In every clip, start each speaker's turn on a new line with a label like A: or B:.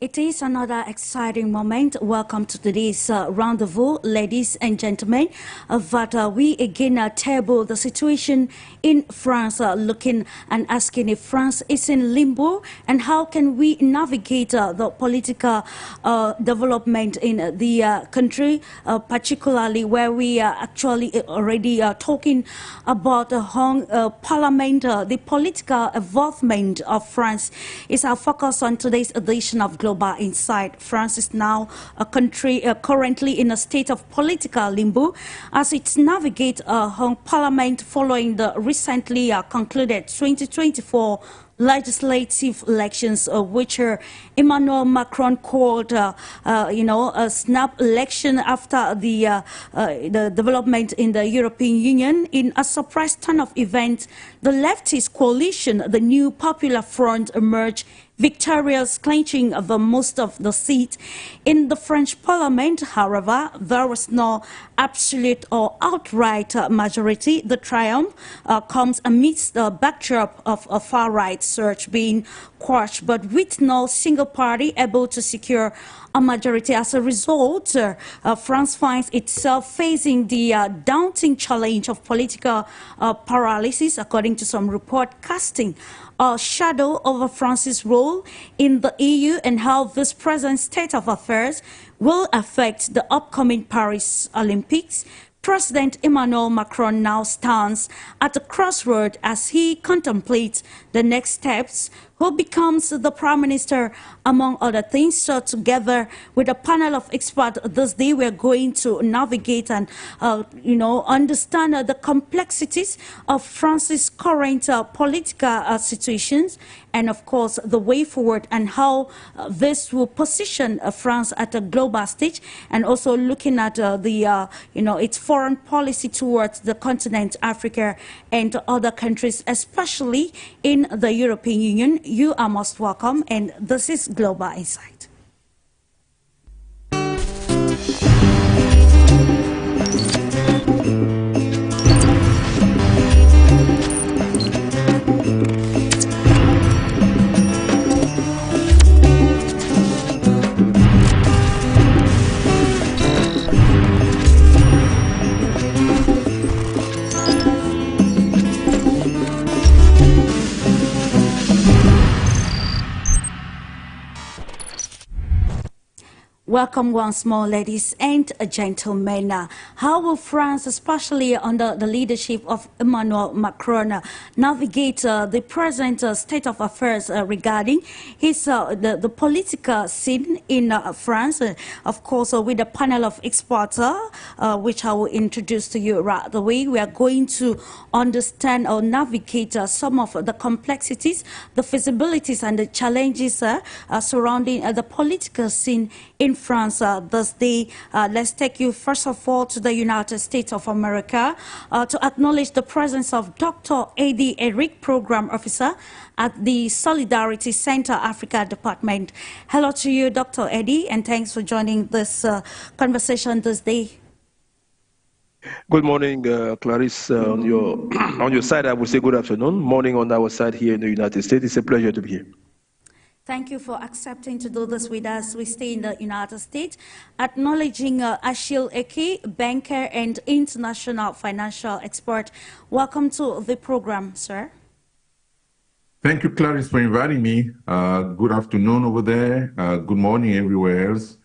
A: It is another exciting moment. Welcome to today's rendezvous, ladies and gentlemen. We again table the situation in France, looking and asking if France is in limbo and how can we navigate the political development in the country, particularly where we are actually already talking about the parliament, the political involvement of France is our focus on today's edition of Global Insight. France is now a country currently in a state of political limbo as it navigates parliament following the recently concluded 2024 legislative elections, which Emmanuel Macron called, a snap election after the development in the European Union. In a surprise turn of events, the leftist coalition, the New Popular Front, emerged victorious, clinching of most of the seats in the French parliament. However, there was no absolute or outright majority. The triumph comes amidst the backdrop of a far-right surge being quashed, but with no single party able to secure a majority. As a result, France finds itself facing the daunting challenge of political paralysis, according to some report, casting a shadow over France's role in the EU and how this present state of affairs will affect the upcoming Paris Olympics. President Emmanuel Macron now stands at a crossroad as he contemplates the next steps. Who becomes the Prime Minister, among other things? So together with a panel of experts this day, we're going to navigate and, understand the complexities of France's current political situations and, of course, the way forward and how this will position France at a global stage, and also looking at its foreign policy towards the continent, Africa, and other countries, especially in the European Union. You are most welcome, and this is Global Insight. Welcome once more, ladies and gentlemen. How will France, especially under the leadership of Emmanuel Macron, navigate the present state of affairs regarding the political scene in France? Of course, with a panel of experts, which I will introduce to you right away, we are going to understand or navigate some of the complexities, the feasibilities, and the challenges surrounding the political scene in France this day. Let's take you first of all to the United States of America to acknowledge the presence of Dr. Eddie Eric, Program Officer at the Solidarity Center Africa Department. Hello to you, Dr. Eddie, and thanks for joining this conversation this day.
B: Good morning, Clarisse. On your side, I would say good afternoon. Morning on our side here in the United States. It's a pleasure to be here.
A: Thank you for accepting to do this with us. We stay in the United States, acknowledging ACHILLE, banker and international financial expert. Welcome to the program, sir.
C: Thank you, Clarisse, for inviting me. Good afternoon over there. Good morning everywhere else.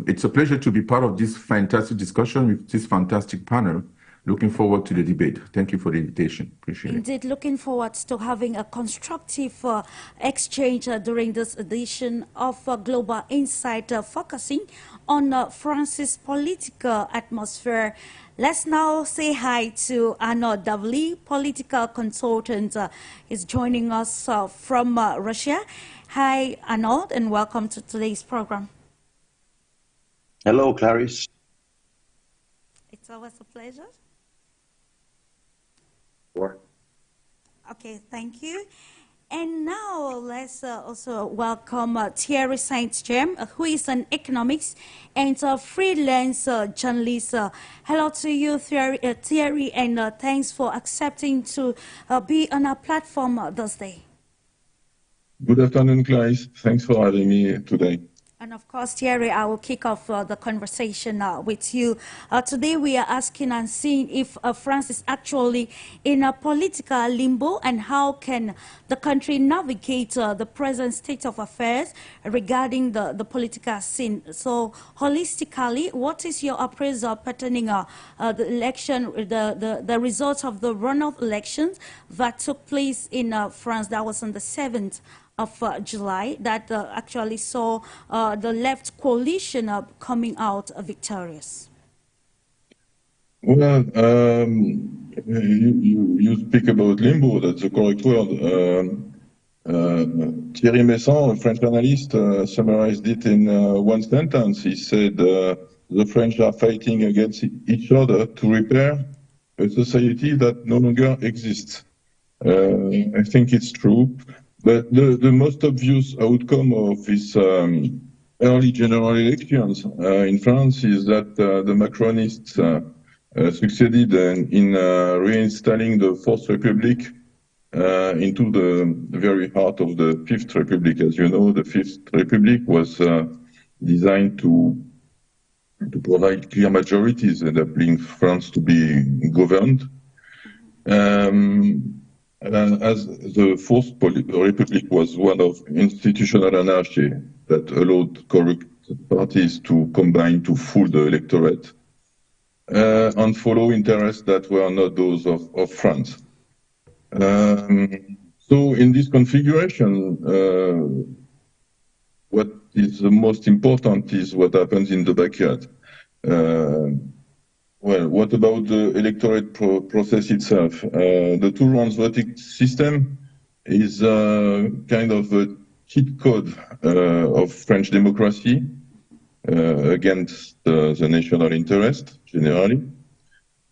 C: It's a pleasure to be part of this fantastic discussion with this fantastic panel. Looking forward to the debate. Thank you for the invitation. Appreciate it.
A: Indeed, looking forward to having a constructive exchange during this edition of Global Insight, focusing on France's political atmosphere. Let's now say hi to ARNAUD, political consultant, is joining us from Russia. Hi, ARNAUD, and welcome to today's program.
D: Hello, Clarisse.
A: It's always a pleasure.
D: Sure.
A: Okay, thank you. And now let's also welcome Thierry Saint-Germes, who is an economist and a freelance journalist. Hello to you, Thierry, and thanks for accepting to be on our platform this day.
C: Good afternoon, Clarisse. Thanks for having me today.
A: And of course, Thierry, I will kick off the conversation with you. Today, we are asking and seeing if France is actually in a political limbo and how can the country navigate the present state of affairs regarding the political scene. So, holistically, what is your appraisal pertaining the election, the results of the runoff elections that took place in France? That was on the 7th of July that actually saw the left coalition coming out victorious?
C: Well, you speak about limbo, that's the correct word. Thierry Messon, a French analyst, summarized it in one sentence. He said, the French are fighting against each other to repair a society that no longer exists. I think it's true. But the most obvious outcome of this early general elections in France is that the Macronists succeeded in reinstalling the Fourth Republic into the very heart of the Fifth Republic. As you know, the Fifth Republic was designed to provide clear majorities, enabling France to be governed. As the Fourth Republic was one of institutional anarchy that allowed corrupt parties to combine to fool the electorate and follow interests that were not those of France. So in this configuration, what is the most important is what happens in the backyard. Well, what about the electorate process itself? The two-rounds voting system is kind of a cheat code of French democracy against the national interest, generally.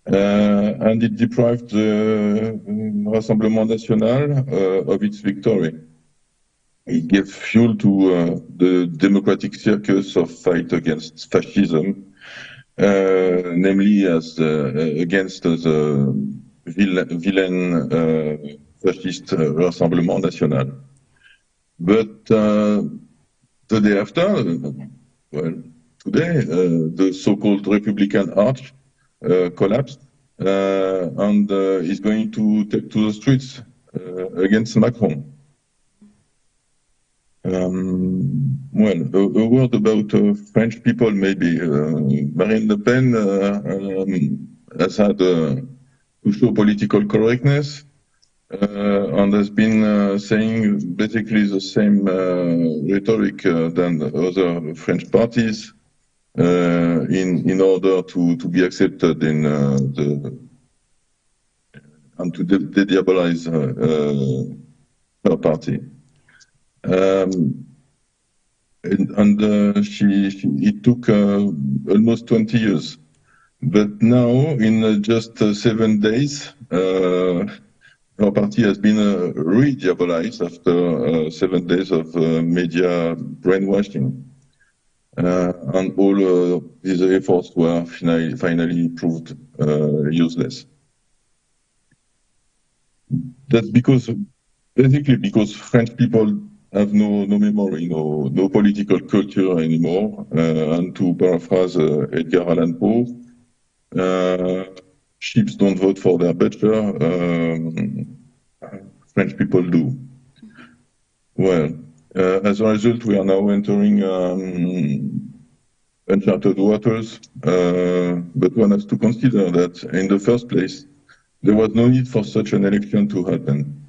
C: And it deprived the Rassemblement National of its victory. It gave fuel to the democratic circus of fight against fascism, namely as against the villain fascist Rassemblement National. But the day after, well, today, the so-called Republican arch collapsed and is going to take to the streets against Macron. Well, a word about French people, maybe. Marine Le Pen has had to show political correctness and has been saying basically the same rhetoric than the other French parties in order to be accepted in and to de-diabolize her party. It took almost 20 years. But now, in just 7 days, our party has been re-diabolized after 7 days of media brainwashing. And all these efforts were finally proved useless. That's basically because French people have no memory, no political culture anymore. And to paraphrase Edgar Allan Poe, sheep don't vote for their butcher, French people do. Well, as a result, we are now entering uncharted waters, but one has to consider that in the first place, there was no need for such an election to happen.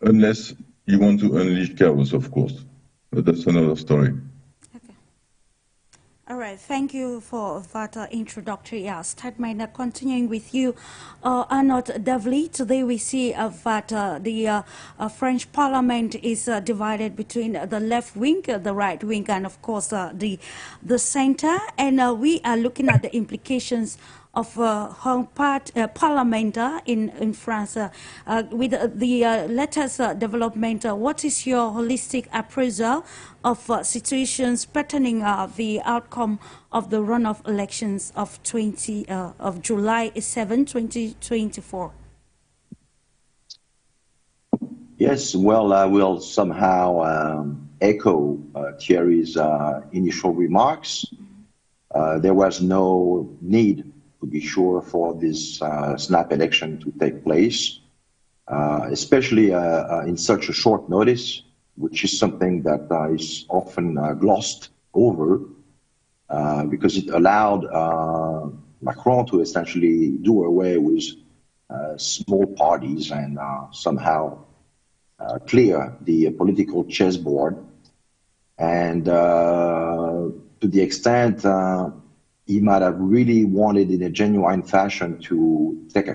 C: Unless you want to unleash chaos, of course. But that's another story.
A: Okay. All right. Thank you for that introductory statement. Continuing with you, Arnaud Devely, today we see that the French Parliament is divided between the left wing, the right wing, and of course the center. And we are looking at the implications of Parliament in France. With the latest development, what is your holistic appraisal of situations pertaining the outcome of the runoff elections of July 7, 2024?
D: Yes, well, I will somehow echo Thierry's initial remarks. There was no need, to be sure, for this snap election to take place, especially in such a short notice, which is something that is often glossed over, because it allowed Macron to essentially do away with small parties and somehow clear the political chessboard. And to the extent he might have really wanted in a genuine fashion to take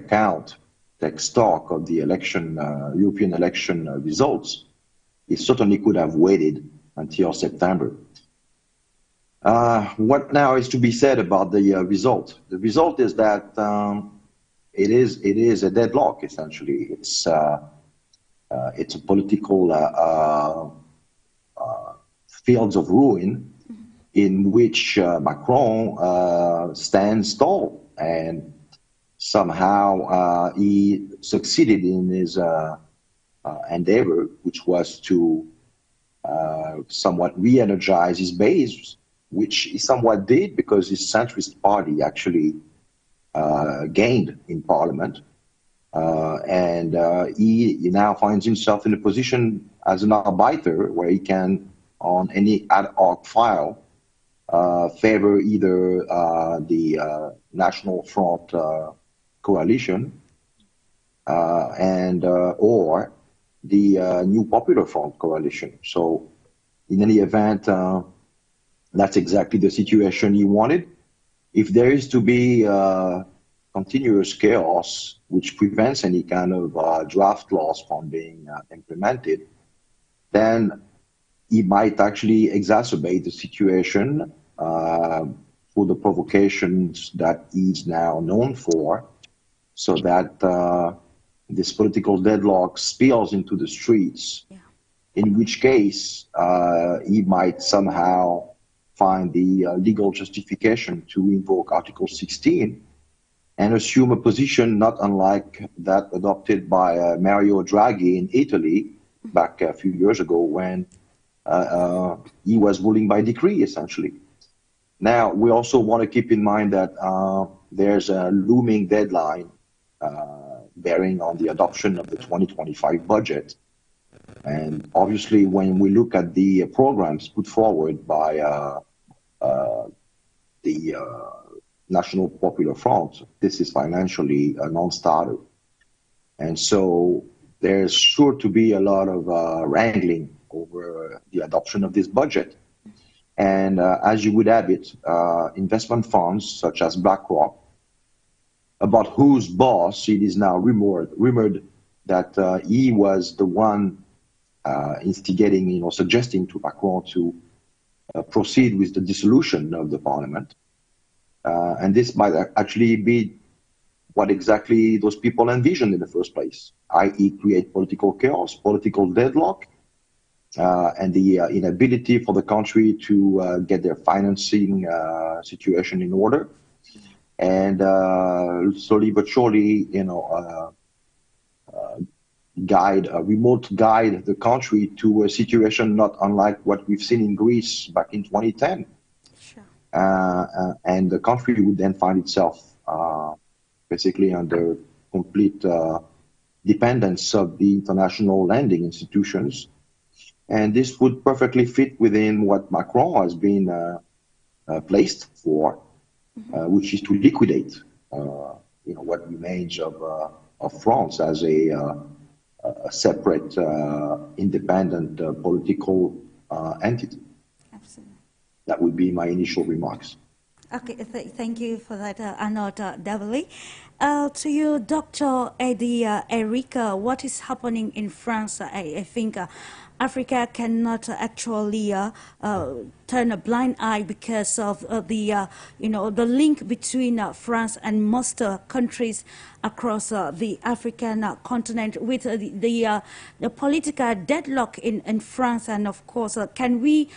D: stock of the election, European election results, he certainly could have waited until September. What now is to be said about the result? The result is that it is a deadlock, essentially. It's a political fields of ruin in which Macron stands tall, and somehow he succeeded in his endeavor, which was to somewhat re-energize his base, which he somewhat did because his centrist party actually gained in parliament. And he now finds himself in a position as an arbiter where he can, on any ad hoc file, favor either the National Front coalition and or the New Popular Front coalition. So in any event, that's exactly the situation he wanted. If there is to be continuous chaos, which prevents any kind of draft laws from being implemented, then he might actually exacerbate the situation for the provocations that he's now known for, so that this political deadlock spills into the streets, in which case he might somehow find the legal justification to invoke Article 16 and assume a position not unlike that adopted by Mario Draghi in Italy back a few years ago when he was ruling by decree, essentially. Now, we also want to keep in mind that there's a looming deadline bearing on the adoption of the 2025 budget. And obviously, when we look at the programs put forward by the National Popular Front, this is financially a non-starter. And so there's sure to be a lot of wrangling over the adoption of this budget. And as you would have it, investment funds such as BlackRock, about whose boss it is now rumored that he was the one instigating, suggesting to Macron to proceed with the dissolution of the parliament. And this might actually be what exactly those people envisioned in the first place, i.e. create political chaos, political deadlock, and the inability for the country to get their financing situation in order. And slowly but surely, remote guide the country to a situation not unlike what we've seen in Greece back in 2010.
A: Sure.
D: And the country would then find itself basically under complete dependence of the international lending institutions. And this would perfectly fit within what Macron has been placed for, which is to liquidate, what remains of France as a separate, independent political entity.
A: Absolutely.
D: That would be my initial remarks.
A: Okay, thank you for that, Arnaud DEVELAY. To you, Dr. Eddie Erika, what is happening in France? I think Africa cannot actually turn a blind eye because of the link between France and most countries across the African continent with the political deadlock in France. And of course, can we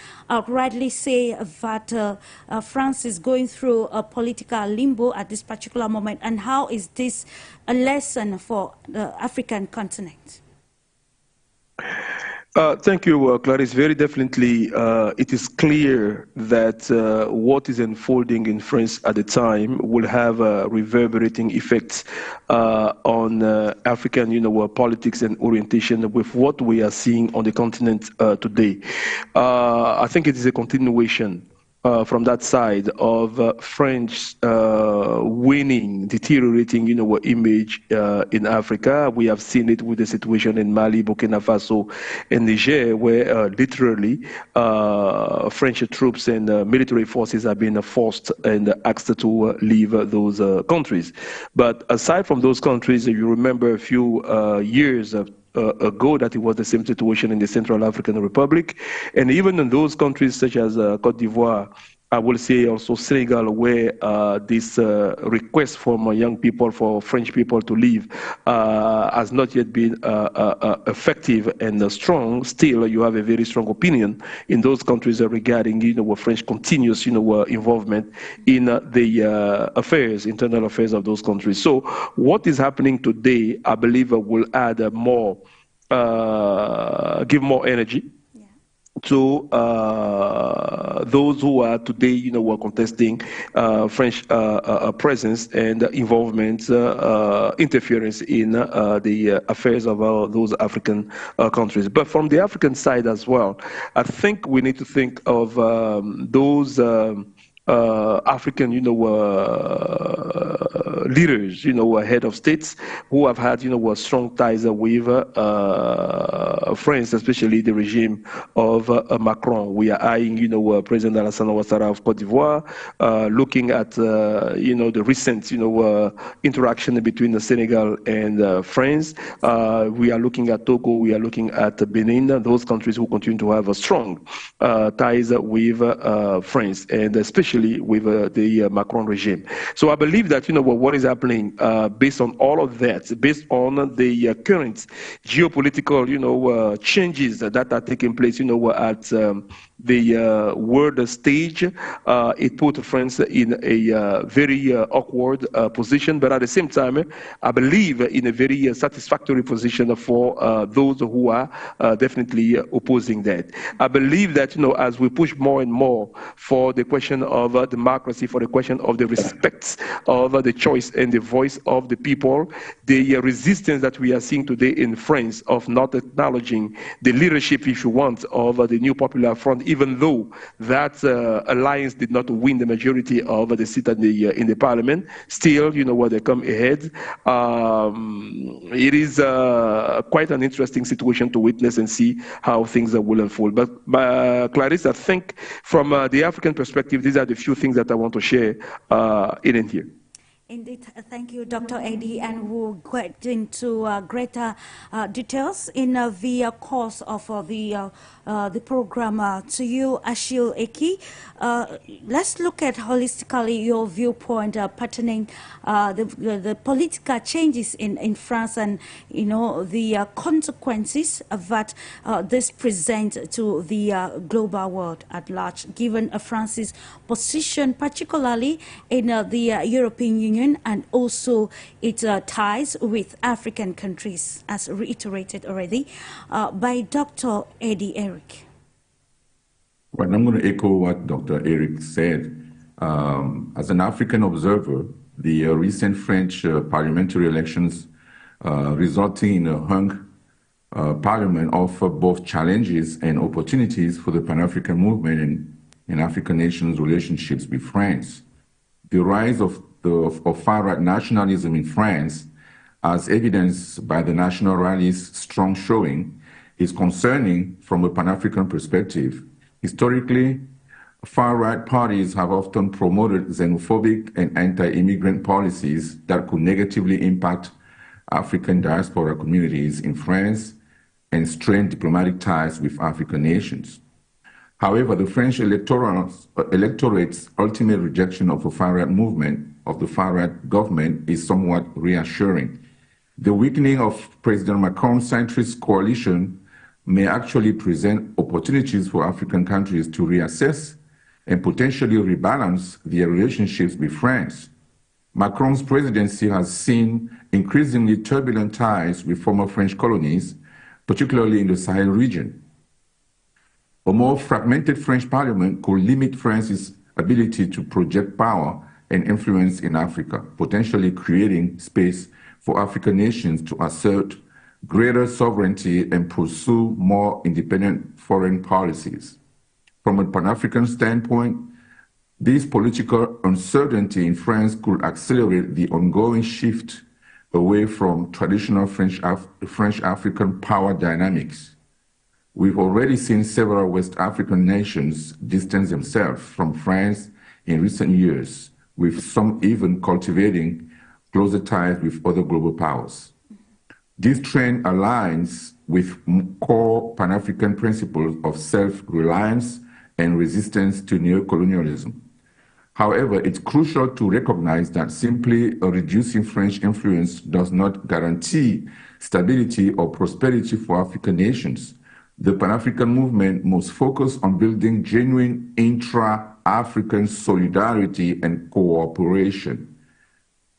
A: rightly say that France is going through a political limbo at this particular moment? And how is this a lesson for the African continent?
B: Thank you, Clarisse. Very definitely, it is clear that what is unfolding in France at the time will have reverberating effects on African, politics and orientation with what we are seeing on the continent today. I think it is a continuation from that side of French winning, deteriorating, image in Africa. We have seen it with the situation in Mali, Burkina Faso, and Niger, where literally French troops and military forces have been forced and asked to leave those countries. But aside from those countries, you remember a few years ago that it was the same situation in the Central African Republic. And even in those countries such as Côte d'Ivoire, I will say also Senegal, where this request from young people, for French people to leave, has not yet been effective and strong. Still, you have a very strong opinion in those countries regarding, French continuous, involvement in the internal affairs of those countries. So what is happening today, I believe, will add more, give more energy to those who are today, who are contesting French presence and involvement, interference in the affairs of those African countries. But from the African side as well, I think we need to think of those African, leaders, head of states who have had, strong ties with France, especially the regime of Macron. We are eyeing, President Alassane Ouattara of Côte d'Ivoire, looking at, the recent, interaction between Senegal and France. We are looking at Togo. We are looking at Benin. Those countries who continue to have strong ties with France, and especially with the Macron regime. So I believe that, what is happening based on all of that, based on the current geopolitical, changes that are taking place, at the world stage, it put France in a very awkward position, but at the same time, I believe in a very satisfactory position for those who are definitely opposing that. I believe that, as we push more and more for the question of democracy, for the question of the respect of the choice and the voice of the people, the resistance that we are seeing today in France of not acknowledging the leadership, if you want, of the New Popular Front, even though that alliance did not win the majority of the seat in the parliament, still, they come ahead. It is quite an interesting situation to witness and see how things will unfold. But Clarisse, I think from the African perspective, these are the few things that I want to share in here.
A: Indeed, thank you, Dr. Eddie, and we'll get into greater details in the course of the program. To you, Achille Eki, let's look at holistically your viewpoint pertaining the political changes in France and the consequences that this presents to the global world at large, given France's position, particularly in the European Union, and also its ties with African countries, as reiterated already by Dr. Eddie Eric.
C: Well, I'm going to echo what Dr. Eric said. As an African observer, the recent French parliamentary elections resulting in a hung parliament offer both challenges and opportunities for the Pan-African movement and African nations' relationships with France. The rise of far-right nationalism in France, as evidenced by the National Rally's strong showing, is concerning from a Pan-African perspective. Historically, far-right parties have often promoted xenophobic and anti-immigrant policies that could negatively impact African diaspora communities in France and strain diplomatic ties with African nations. However, the French electorate's ultimate rejection of a far-right movement, of the far-right government, is somewhat reassuring. The weakening of President Macron's centrist coalition may actually present opportunities for African countries to reassess and potentially rebalance their relationships with France. Macron's presidency has seen increasingly turbulent ties with former French colonies, particularly in the Sahel region. A more fragmented French parliament could limit France's ability to project power and influence in Africa, potentially creating space for African nations to assert greater sovereignty and pursue more independent foreign policies. From a Pan-African standpoint, this political uncertainty in France could accelerate the ongoing shift away from traditional French-African power dynamics. We've already seen several West African nations distance themselves from France in recent years, with some even cultivating closer ties with other global powers. This trend aligns with core Pan-African principles of self-reliance and resistance to neocolonialism. However, it's crucial to recognize that simply reducing French influence does not guarantee stability or prosperity for African nations. The Pan-African movement must focus on building genuine intra-African solidarity and cooperation,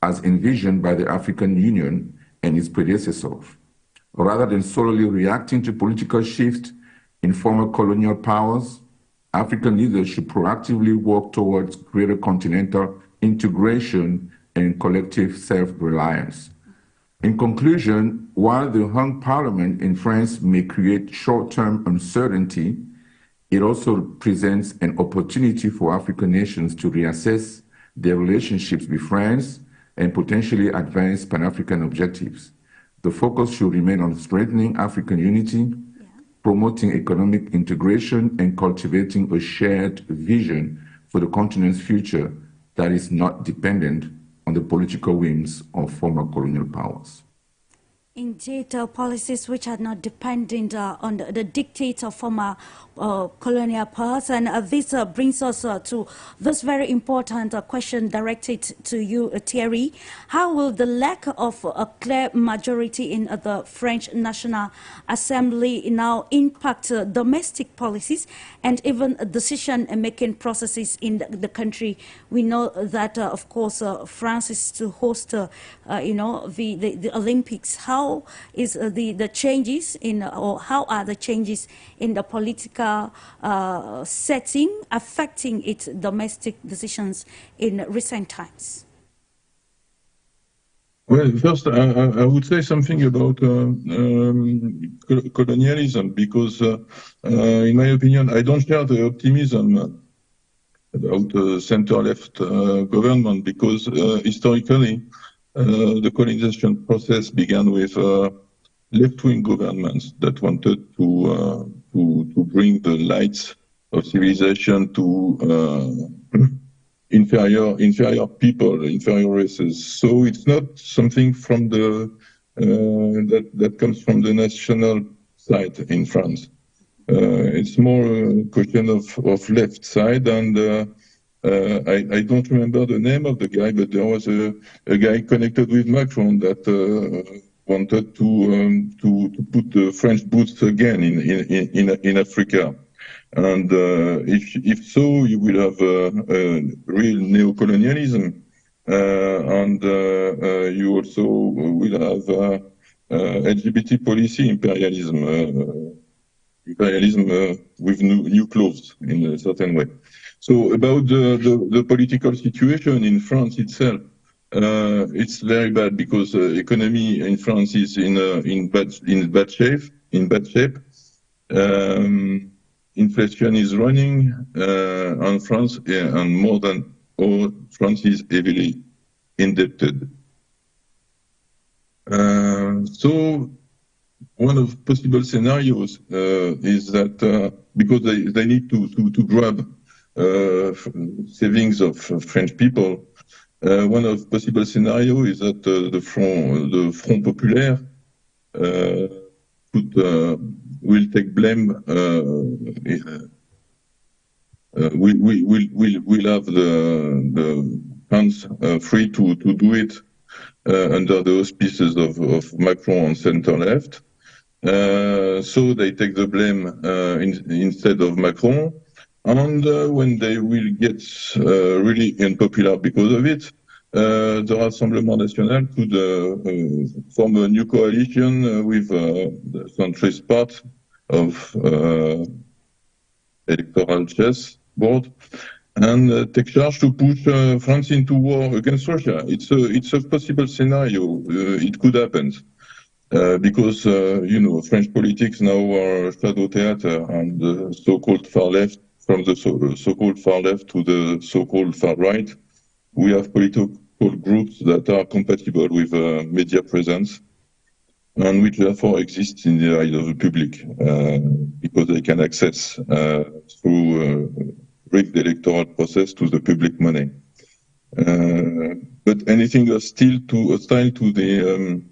C: as envisioned by the African Union and its predecessors, rather than solely reacting to political shifts in former colonial powers. African leaders should proactively work towards greater continental integration and collective self-reliance. In conclusion, while the hung parliament in France may create short-term uncertainty, it also presents an opportunity for African nations to reassess their relationships with France and potentially advance Pan-African objectives. The focus should remain on strengthening African unity, promoting economic integration, and cultivating a shared vision for the continent's future that is not dependent on the political whims of former colonial powers.
A: Indeed, policies which are not dependent on the dictates of former colonial powers. And this brings us to this very important question directed to you, Thierry. How will the lack of a clear majority in the French National Assembly now impact domestic policies and even decision-making processes in the country? We know that, of course, France is to host, the Olympics. How is the changes in, or how are the changes in the political setting affecting its domestic decisions in recent times?
E: Well, first, I would say something about colonialism, because, in my opinion, I don't share the optimism about the center-left government, because historically, the colonization process began with left-wing governments that wanted to bring the lights of civilization to inferior people, inferior races. So it's not something from the that comes from the national side in France. It's more a question of left side, and I don't remember the name of the guy, but there was a guy connected with Macron that wanted to put the French boots again in Africa. And if so, you will have real neocolonialism, and you also will have LGBT policy imperialism, with new clothes in a certain way. So about the political situation in France itself, it's very bad, because economy in France is in bad shape. Inflation is running on France, and more than all, France is heavily indebted. So one of possible scenarios is that because they need to grab savings of French people, one of possible scenarios is that the Front Populaire will take blame. We'll have the hands free to do it under the auspices of Macron and center left. So they take the blame instead of Macron. And when they will get really unpopular because of it, the Rassemblement National could form a new coalition with the centrist part of electoral chess board and take charge to push France into war against Russia. It's a possible scenario. It could happen. Because, you know, French politics now are shadow theater and the so-called far left, from the so-called far left to the so-called far right. We have political groups that are compatible with media presence and which therefore exist in the eye of the public because they can access through rigged electoral process to the public money. But anything still hostile to the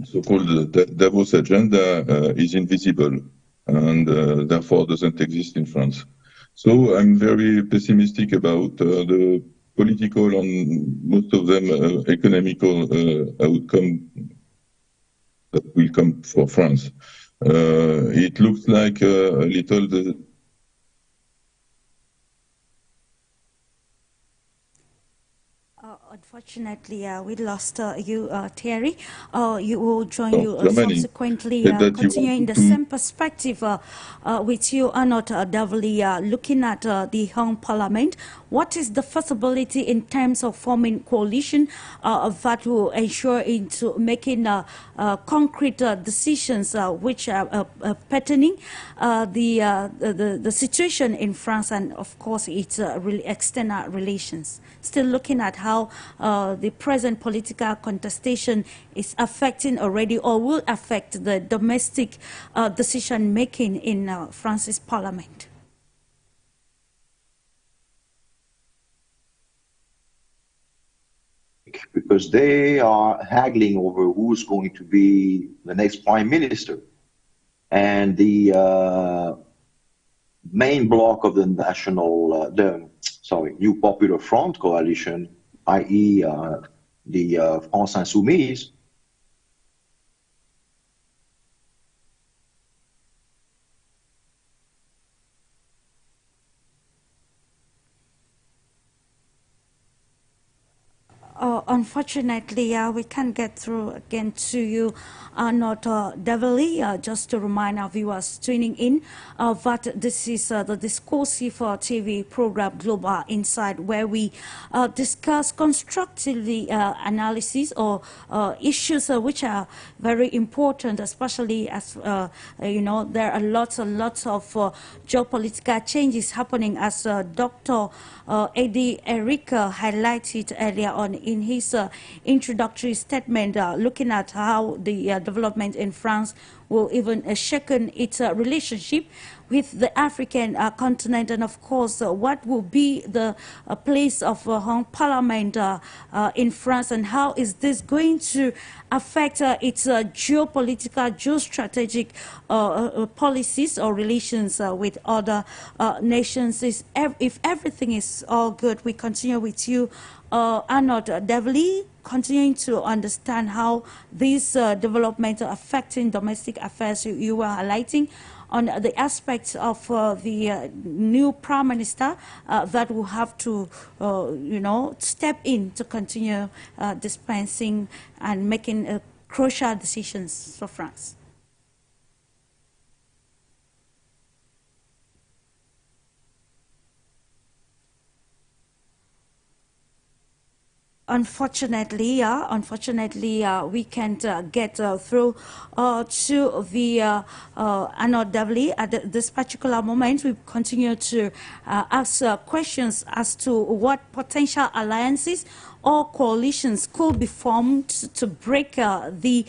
E: so-called Davos agenda is invisible and therefore doesn't exist in France. So I'm very pessimistic about the political and most of them economical outcome that will come for France. It looks like a little
A: Unfortunately, we lost you, Thierry. You will join you subsequently, continuing the same perspective with you, Arnaud Devely, looking at the Home Parliament. What is the feasibility in terms of forming coalition that will ensure into making concrete decisions which are pertaining the situation in France and, of course, its external relations? Still looking at how the present political contestation is affecting already or will affect the domestic decision-making in France's parliament.
D: Because they are haggling over who's going to be the next prime minister. And the main bloc of the New Popular Front coalition, i.e. the France Insoumise,
A: unfortunately, we can't get through again to you, Arnaud Devely. Just to remind our viewers tuning in that this is the discursive TV program Global Insight, where we discuss constructively analysis or issues which are very important, especially as you know, there are lots and lots of geopolitical changes happening, as Dr. Eddie Erica highlighted earlier on in his introductory statement, looking at how the development in France will even shaken its relationship with the African continent, and of course what will be the place of Home Parliament in France, and how is this going to affect its geopolitical, geostrategic policies or relations with other nations. If everything is all good, we continue with you, Arnaud Devely, continuing to understand how these developments are affecting domestic affairs. You were highlighting on the aspects of the new Prime Minister that will have to, you know, step in to continue dispensing and making crucial decisions for France. Unfortunately, we can't get through to the Arnaud Devely at this particular moment. We continue to ask questions as to what potential alliances or coalitions could be formed to break the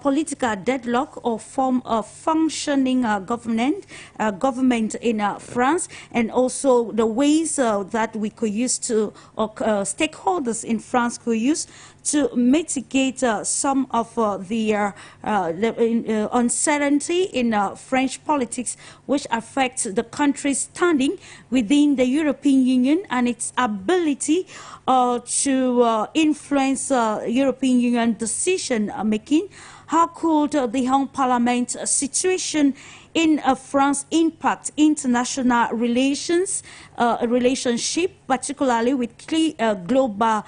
A: political deadlock or form a functioning government in France, and also the ways that we could use to, or stakeholders in France could use to mitigate some of the uncertainty in French politics, which affects the country's standing within the European Union and its ability to influence European Union decision making. How could the Home Parliament situation in France impact international relations, relationship, particularly with key global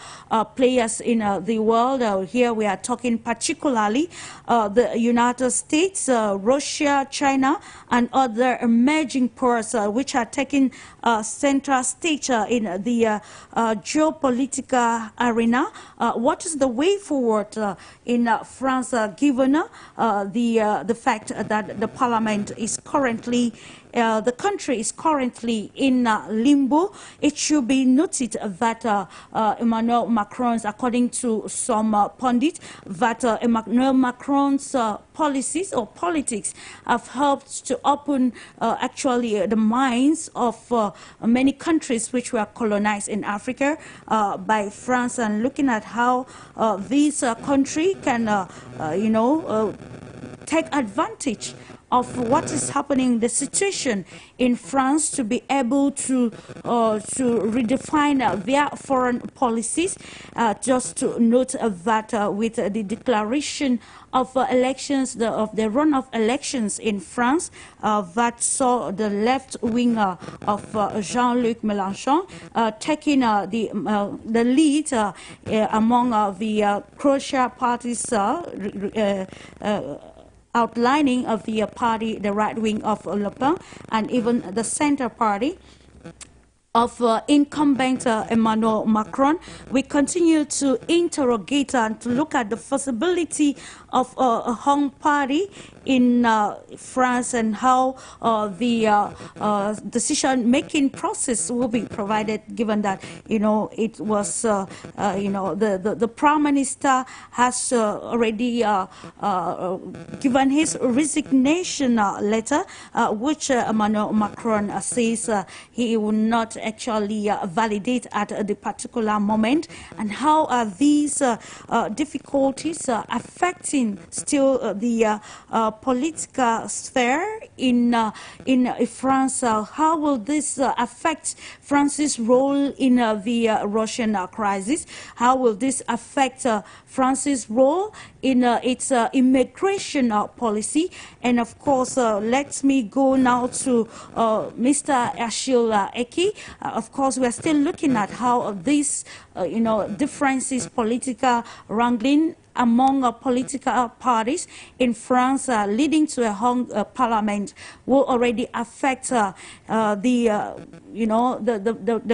A: players in the world? Here we are talking particularly the United States, Russia, China, and other emerging powers which are taking central stage in the geopolitical arena. What is the way forward in France, given the fact that the parliament is currently, the country is currently in limbo? It should be noted that Emmanuel Macron's, according to some pundits, that Emmanuel Macron's policies or politics have helped to open actually the minds of many countries which were colonized in Africa by France, and looking at how this country can, take advantage of what is happening, the situation in France, to be able to redefine their foreign policies. Just to note that with the declaration of elections, of the run-off elections in France, that saw the left wing of Jean-Luc Mélenchon taking the lead among the Croatia parties, outlining of the party, the right wing of Le Pen, and even the center party of incumbent Emmanuel Macron. We continue to interrogate and to look at the possibility of a hung party in France, and how the decision-making process will be provided, given that, it was, the Prime Minister has already given his resignation letter, which Emmanuel Macron says he will not actually validate at the particular moment, and how are these difficulties affecting still the political sphere in France? How will this affect France's role in the Russian crisis? How will this affect France's role in its immigration policy? And of course, let me go now to Mr. Achille EKEU. Of course, we are still looking at how these differences, political wrangling among political parties in France, leading to a hung parliament, will already affect the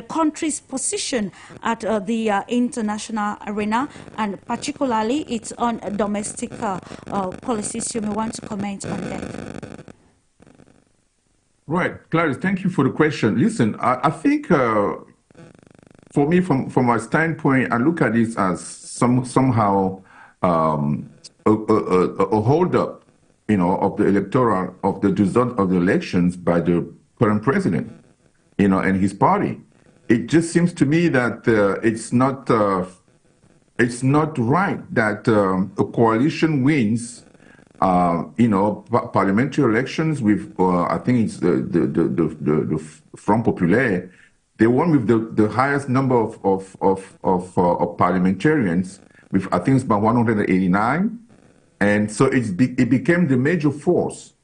A: country's position at the international arena, and particularly its own domestic policies. You may want to comment on that.
C: Right, Clarice, thank you for the question. Listen, I think for me, from my standpoint, I look at this as somehow a hold-up, of the electoral, of the result of the elections by the current president, and his party. It just seems to me that it's not right that a coalition wins, parliamentary elections with, I think it's the Front Populaire. They won with the highest number of parliamentarians, with, I think it's about 189, and so it became the major force.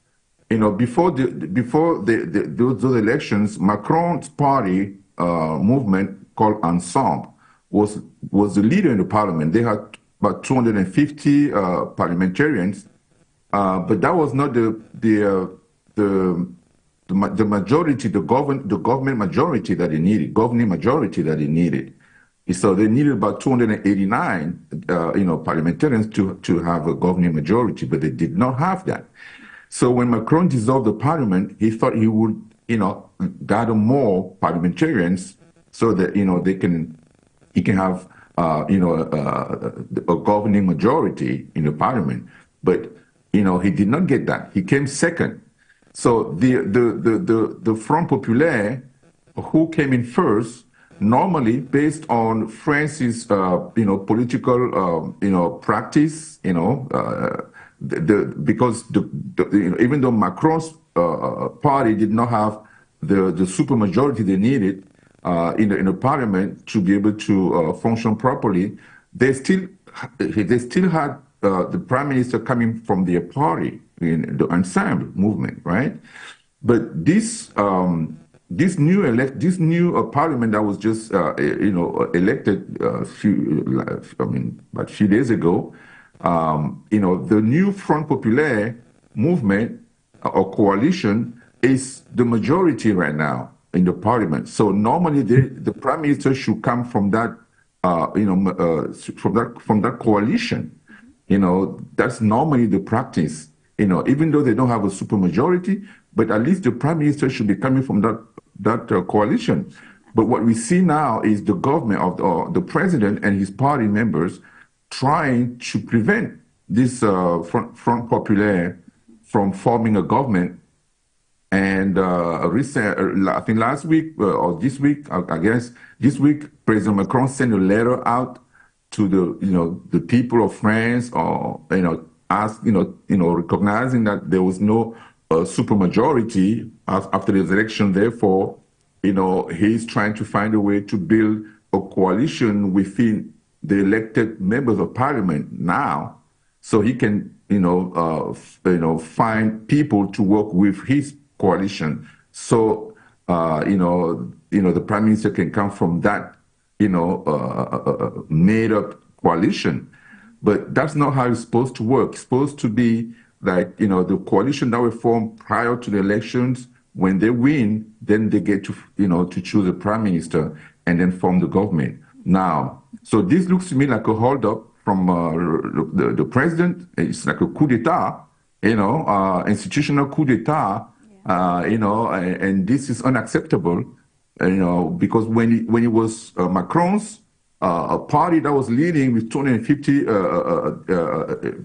C: Before those elections, Macron's party movement called Ensemble was the leader in the parliament. They had about 250 parliamentarians, but that was not the majority, the government majority that they needed, governing majority that they needed. So they needed about 289, parliamentarians to have a governing majority, but they did not have that. So when Macron dissolved the parliament, he thought he would, gather more parliamentarians so that he can have, a governing majority in the parliament. But he did not get that. He came second. So the Front Populaire, who came in first, normally based on France's, political, practice, because even though Macron's party did not have the supermajority they needed in the parliament to be able to function properly, they still had the prime minister coming from their party, in the Ensemble movement, right? But this new parliament that was just elected about a few days ago, the new Front Populaire movement or coalition is the majority right now in the parliament. So normally the prime minister should come from that from that coalition. That's normally the practice. Even though they don't have a supermajority, but at least the prime minister should be coming from that coalition. But what we see now is the government of the president and his party members trying to prevent this Front Populaire from forming a government. And I think last week or this week, I guess this week, President Macron sent a letter out to the people of France, or recognizing that there was no supermajority after the election. Therefore, he's trying to find a way to build a coalition within the elected members of parliament now, so he can find people to work with his coalition. So the prime minister can come from that made up coalition. But that's not how it's supposed to work. It's supposed to be like, the coalition that were formed prior to the elections, when they win, then they get to, to choose a prime minister and then form the government. Now, so this looks to me like a holdup from the president. It's like a coup d'etat, institutional coup d'etat, and this is unacceptable, because when it was Macron's a party that was leading with 250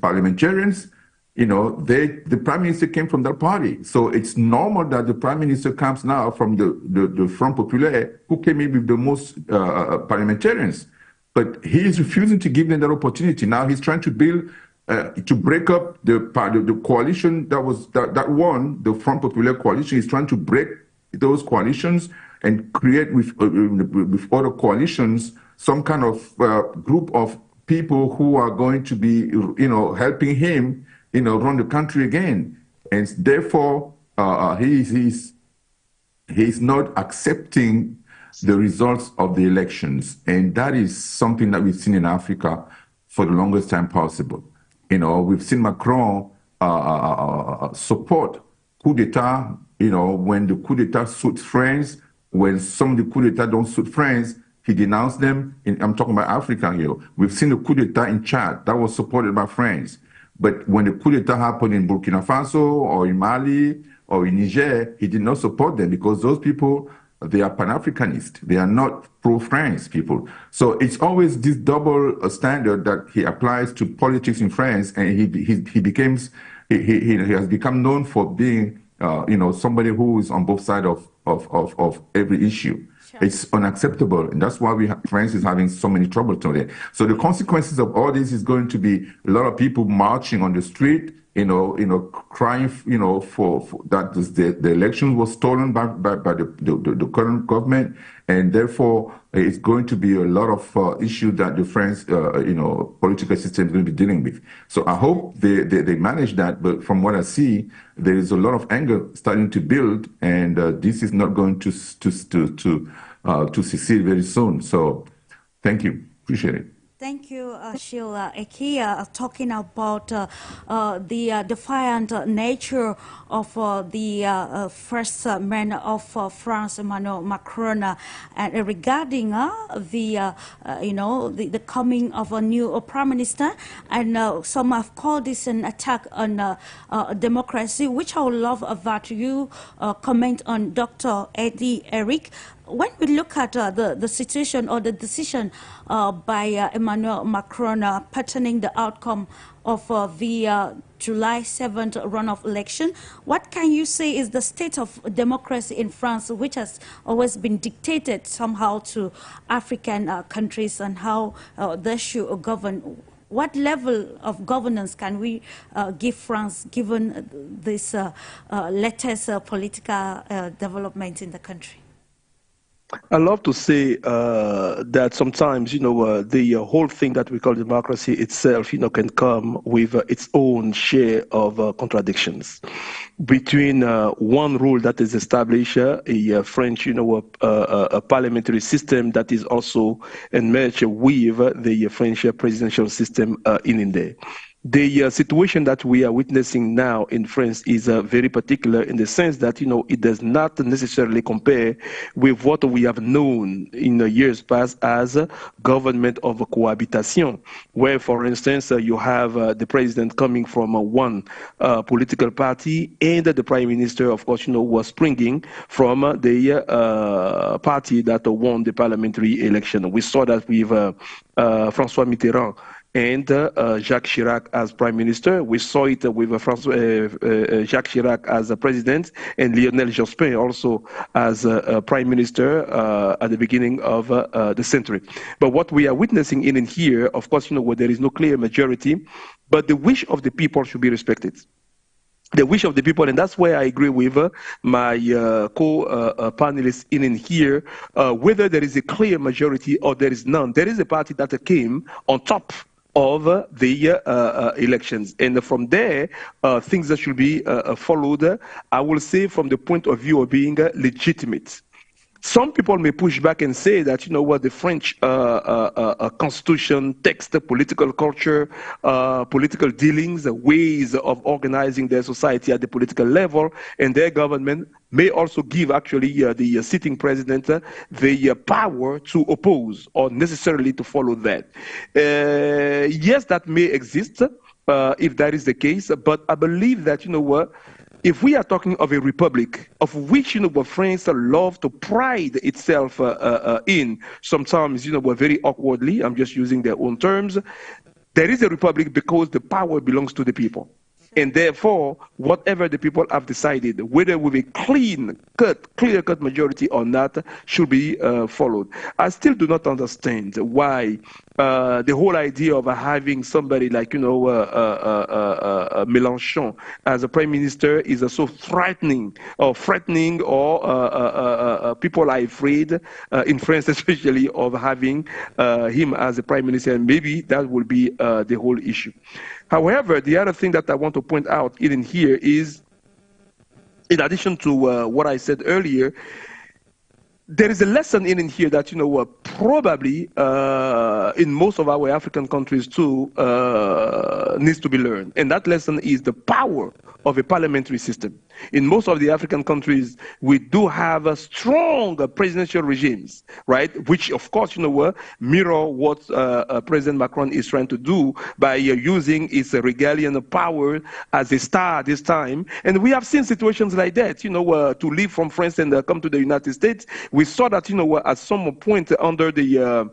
C: parliamentarians, the prime minister came from that party. So it's normal that the prime minister comes now from the Front Populaire, who came in with the most parliamentarians. But he is refusing to give them that opportunity. Now he's trying to build, to break up the coalition that won, the Front Populaire coalition. He's trying to break those coalitions and create with other coalitions some kind of group of people who are going to be, helping him, run the country again. And therefore, he's not accepting the results of the elections. And that is something that we've seen in Africa for the longest time possible. We've seen Macron support coup d'etat, when the coup d'etat suits France, when some of the coup d'etat don't suit France, he denounced them. I'm talking about Africa here. We've seen the coup d'etat in Chad that was supported by France. But when the coup d'etat happened in Burkina Faso or in Mali or in Niger, he did not support them, because those people, they are Pan-Africanist. They are not pro-France people. So it's always this double standard that he applies to politics in France, and he has become known for being, somebody who is on both sides of every issue. Sure. It's unacceptable, and that's why France is having so many trouble today. So the consequences of all this is going to be a lot of people marching on the street, crying, for that the election was stolen by the current government, and therefore it's going to be a lot of issues that the French, political system is going to be dealing with. So I hope they manage that, but from what I see, there is a lot of anger starting to build, and this is not going to succeed very soon. So thank you, appreciate it.
A: Thank you, Achille. EKEU, talking about the defiant nature of the first man of France, Emmanuel Macron, and regarding the coming of a new prime minister, and some have called this an attack on democracy, which I would love that you comment on, Dr. Thierry. When we look at the situation or the decision by Emmanuel Macron patterning the outcome of the July 7th runoff election, what can you say is the state of democracy in France, which has always been dictated somehow to African countries, and how they should govern? What level of governance can we give France, given this latest political development in the country?
B: I love to say that sometimes, the whole thing that we call democracy itself, can come with its own share of contradictions. Between one rule that is established, a French, a parliamentary system that is also enmeshed with the French presidential system in India. The situation that we are witnessing now in France is very particular in the sense that, it does not necessarily compare with what we have known in the years past as a government of cohabitation, where, for instance, you have the president coming from one political party and the prime minister, of course, was springing from the party that won the parliamentary election. We saw that with François Mitterrand and Jacques Chirac as prime minister. We saw it with Jacques Chirac as a president and Lionel Jospin also as a prime minister at the beginning of the century. But what we are witnessing in here, of course, where there is no clear majority, but the wish of the people should be respected. The wish of the people, and that's where I agree with my co-panelists in here, whether there is a clear majority or there is none. There is a party that came on top of the elections. And from there, things that should be followed, I will say from the point of view of being legitimate. Some people may push back and say that, the French constitution, text, political culture, political dealings, ways of organizing their society at the political level and their government may also give actually the sitting president the power to oppose or necessarily to follow that. Yes, that may exist if that is the case, but I believe that, if we are talking of a republic, of which, France love to pride itself in, sometimes, very awkwardly, I'm just using their own terms, there is a republic because the power belongs to the people. And therefore, whatever the people have decided, whether with a clear-cut majority or not, should be followed. I still do not understand why the whole idea of having somebody like, Mélenchon as a prime minister is so threatening, or people are afraid, in France especially, of having him as a prime minister, and maybe that will be the whole issue. However, the other thing that I want to point out in here is, in addition to what I said earlier, there is a lesson in here that, probably in most of our African countries too, needs to be learned. And that lesson is the power of a parliamentary system. In most of the African countries, we do have a strong presidential regimes, right? Which, of course, mirror what President Macron is trying to do by using his regalian power as a star this time. And we have seen situations like that, to leave from France and come to the United States. We saw that, at some point under the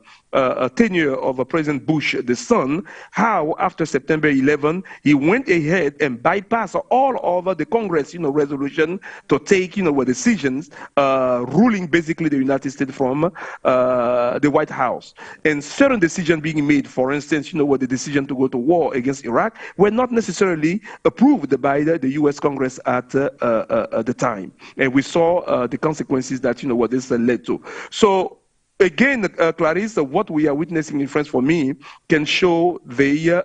B: tenure of President Bush, the son, how after September 11, he went ahead and bypassed all over the Congress, resolution to take, decisions, ruling basically the United States from the White House. And certain decisions being made, for instance, the decision to go to war against Iraq, were not necessarily approved by the U.S. Congress at the time. And we saw the consequences that, what this led to. So, again, Clarisse, what we are witnessing in France, for me, can show the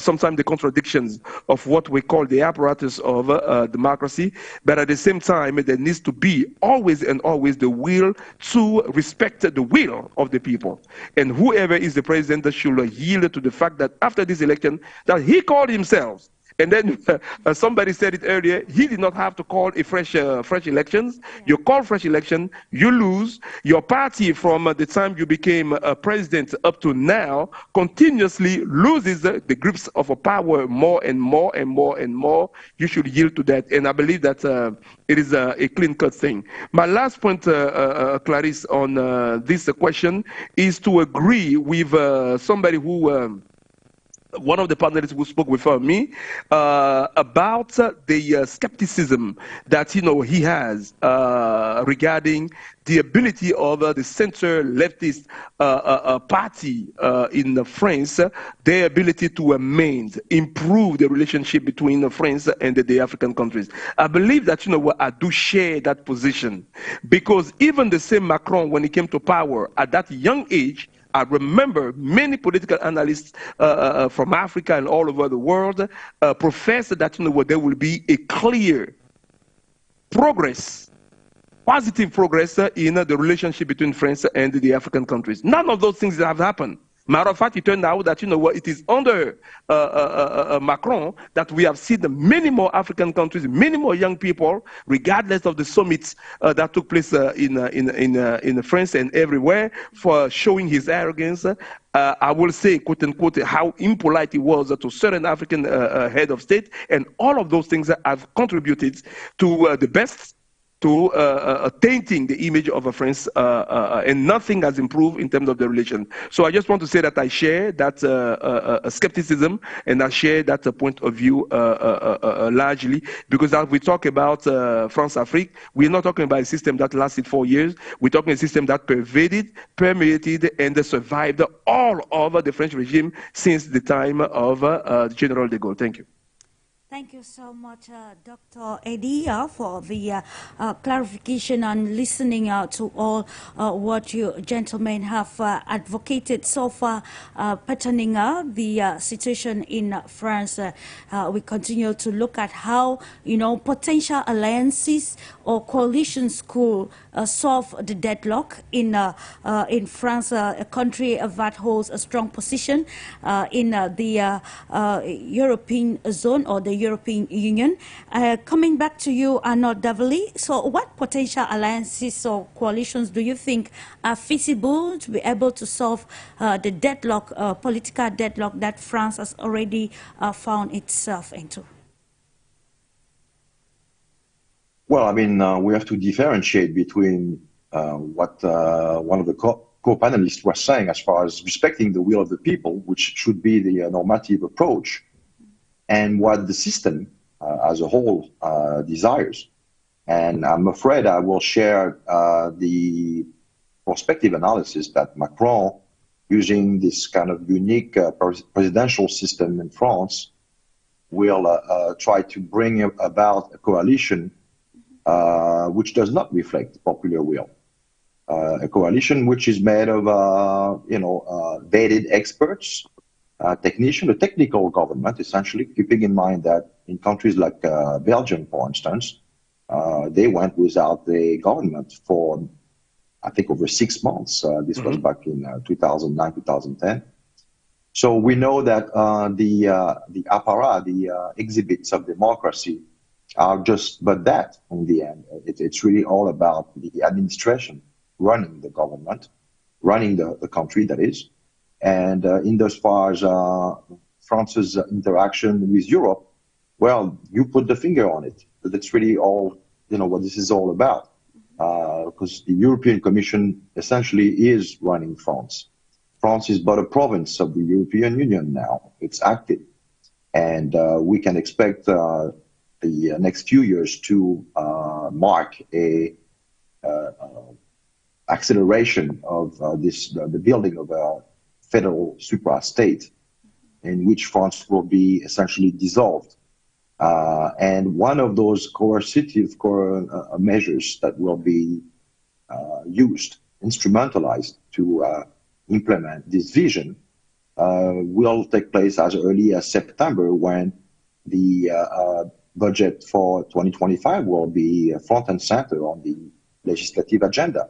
B: sometimes the contradictions of what we call the apparatus of democracy, but at the same time, there needs to be always and always the will to respect the will of the people. And whoever is the president should yield to the fact that after this election, that he called himself. And then somebody said it earlier, he did not have to call a fresh elections. You call fresh election, you lose. Your party from the time you became president up to now continuously loses the grips of a power more and more and more and more. You should yield to that. And I believe that it is a clean-cut thing. My last point, Clarisse, on this question is to agree with somebody who one of the panelists who spoke before me about the skepticism that he has regarding the ability of the center leftist party in France, their ability to amend, improve the relationship between France and the African countries. I believe that I do share that position, because even the same Macron, when he came to power at that young age, I remember many political analysts from Africa and all over the world profess that there will be a clear progress, positive progress in the relationship between France and the African countries. None of those things have happened. Matter of fact, it turned out that it is under Macron that we have seen many more African countries, many more young people, regardless of the summits that took place in France and everywhere, for showing his arrogance. I will say, quote unquote, how impolite he was to certain African head of state, and all of those things have contributed to the best, to tainting the image of France, and nothing has improved in terms of the relation. So I just want to say that I share that skepticism, and I share that point of view largely, because as we talk about France-Afrique, we're not talking about a system that lasted 4 years. We're talking a system that permeated, and survived all over the French regime since the time of General de Gaulle. Thank you.
A: Thank you so much, Dr. Eddie, for the clarification and listening to all what you gentlemen have advocated so far pertaining the situation in France. We continue to look at how potential alliances or coalitions could solve the deadlock in France, a country that holds a strong position in the European zone or the European Union. Coming back to you, Arnaud DEVELAY, so what potential alliances or coalitions do you think are feasible to be able to solve the deadlock, political deadlock that France has already found itself into?
D: Well, I mean, we have to differentiate between what one of the co-panelists was saying as far as respecting the will of the people, which should be the normative approach, and what the system as a whole desires. And I'm afraid I will share the prospective analysis that Macron, using this kind of unique presidential system in France, will try to bring about a coalition which does not reflect popular will. A coalition which is made of, vetted experts, technicians, a technical government, essentially, keeping in mind that in countries like Belgium, for instance, they went without a government for, I think, over 6 months. This was back in 2009, 2010. So we know that the apparat, the exhibits of democracy, are just but that in the end. It's really all about the administration running the government, running the country, that is. And in those far as France's interaction with Europe, well, you put the finger on it. That's really all, what this is all about. Because the European Commission essentially is running France. France is but a province of the European Union now. It's active. And we can expect the next few years to mark a acceleration of the building of a federal supra-state in which France will be essentially dissolved. And one of those coercive measures that will be used, instrumentalized to implement this vision will take place as early as September, when the budget for 2025 will be front and center on the legislative agenda.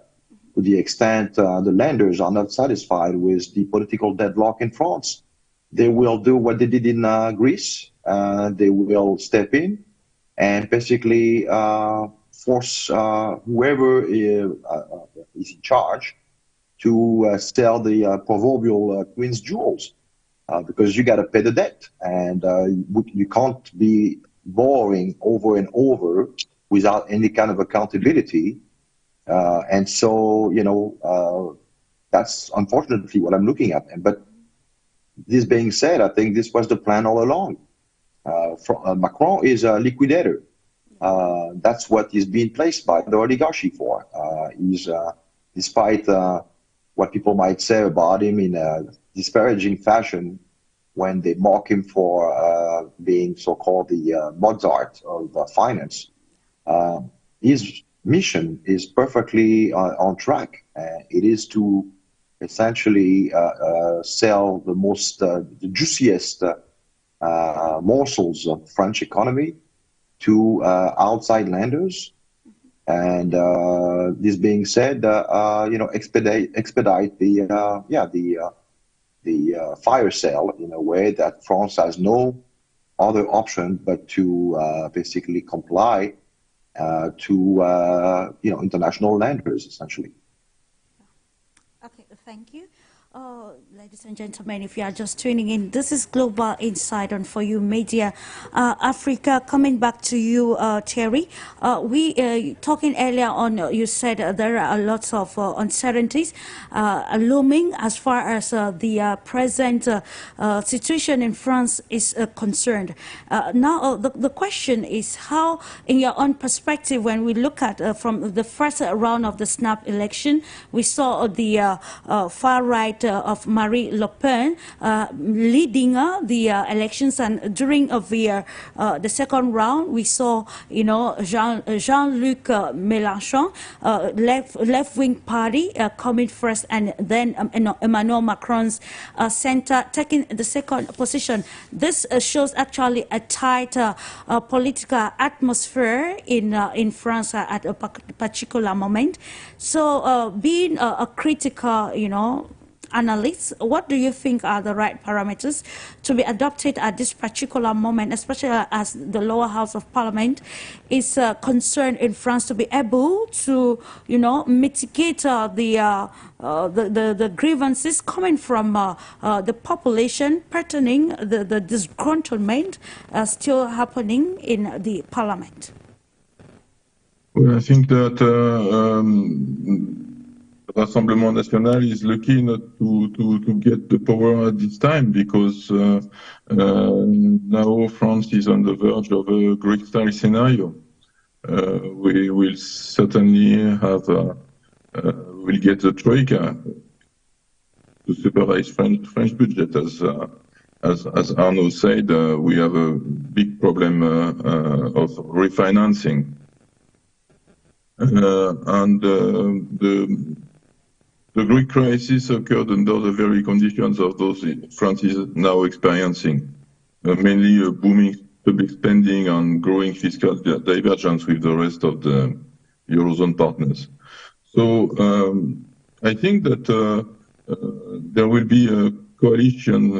D: To the extent the lenders are not satisfied with the political deadlock in France, they will do what they did in Greece. They will step in and basically force whoever is in charge to sell the proverbial queen's jewels, because you got to pay the debt, and you can't be borrowing over and over without any kind of accountability. And so, that's unfortunately what I'm looking at. But This being said, I think this was the plan all along. Macron is a liquidator. That's what he's being placed by the oligarchy for. Despite what people might say about him in a disparaging fashion when they mock him for being so-called the Mozart of finance, his mission is perfectly on track. It is to essentially sell the juiciest morsels of French economy to outside lenders, and this being said, expedite the fire sale in a way that France has no other option but to basically comply to international lenders essentially.
A: Okay, thank you. Ladies and gentlemen, if you are just tuning in, this is Global Insight on For You Media Africa. Coming back to you, Thierry. We talking earlier on, you said there are lots of uncertainties looming as far as the present situation in France is concerned. Now, the question is how, in your own perspective, when we look at from the first round of the snap election, we saw the far right of Marie Le Pen leading the elections, and during the second round, we saw Jean-Luc Mélenchon, left-wing party, coming first, and then Emmanuel Macron's center taking the second position. This shows actually a tight political atmosphere in France at a particular moment. So, being a critical, analysts, what do you think are the right parameters to be adopted at this particular moment, especially as the lower house of parliament is concerned in France to be able to, mitigate the grievances coming from the population pertaining the disgruntlement still happening in the parliament?
E: Well, I think that Rassemblement National is lucky not to get the power at this time, because now France is on the verge of a Greek style scenario. We will certainly have we'll get a troika to supervise French budget. As Arnaud said, we have a big problem of refinancing, and the Greek crisis occurred under the very conditions of those France is now experiencing, mainly a booming public spending and growing fiscal divergence with the rest of the Eurozone partners. So I think that there will be a coalition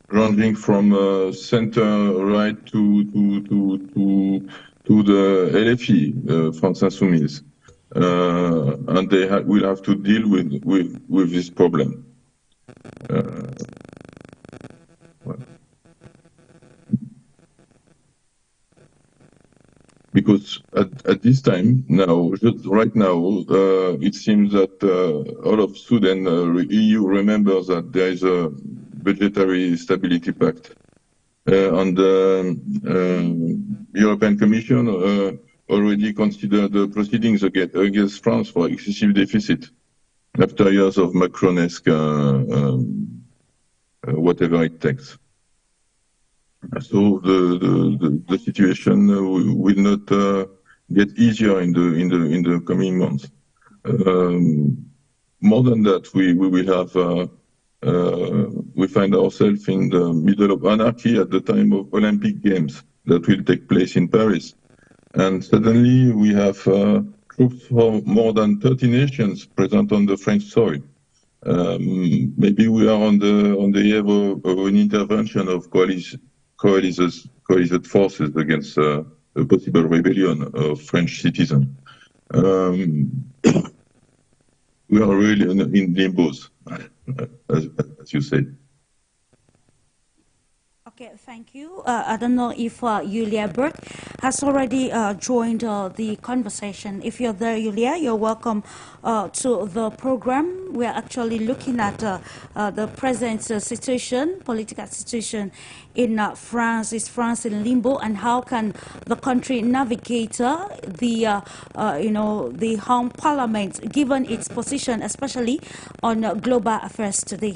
E: ranging from center-right to the LFI, France Insoumise. And they will have to deal with this problem. Because at this time now, right now, it seems that all of Sudan, EU remembers that there is a budgetary stability pact, and the European Commission already considered the proceedings against France for excessive deficit after years of Macronesque whatever it takes. So the situation will not get easier in the coming months. More than that, we will have we find ourselves in the middle of anarchy at the time of Olympic Games that will take place in Paris. And suddenly we have troops from more than 30 nations present on the French soil. Maybe we are on the eve of an intervention of coalited forces against a possible rebellion of French citizens. We are really in limbos, as you said.
A: Okay, thank you. I don't know if Yulia BERG has already joined the conversation. If you're there, Yulia, you're welcome to the program. We're actually looking at the present situation, political situation in France. Is France in limbo, and how can the country navigate the Home Parliament, given its position, especially on global affairs today?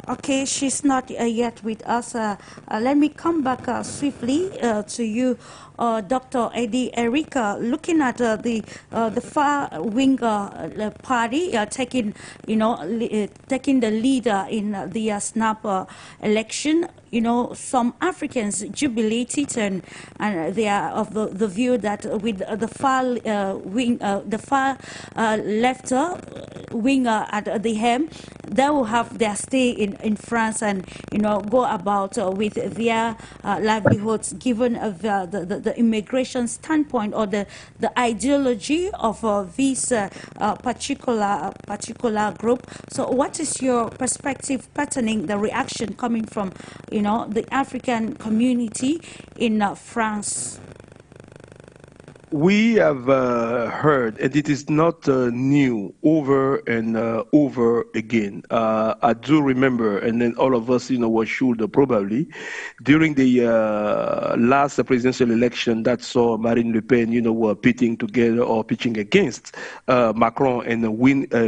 A: Okay, she's not yet with us. Let me come back swiftly to you, Dr. Eddie Erika. Looking at the far wing party taking, taking the lead in the snap election. Some Africans jubilated, and they are of the view that with the far wing, the far left wing at the helm, they will have their stay in France and go about with their livelihoods, given the immigration standpoint or the ideology of this particular group. So, what is your perspective patterning the reaction coming from the African community in France?
B: We have heard, and it is not new, over and over again. I do remember, and then all of us, were sure probably, during the last presidential election that saw Marine Le Pen, pitting together or pitching against Macron and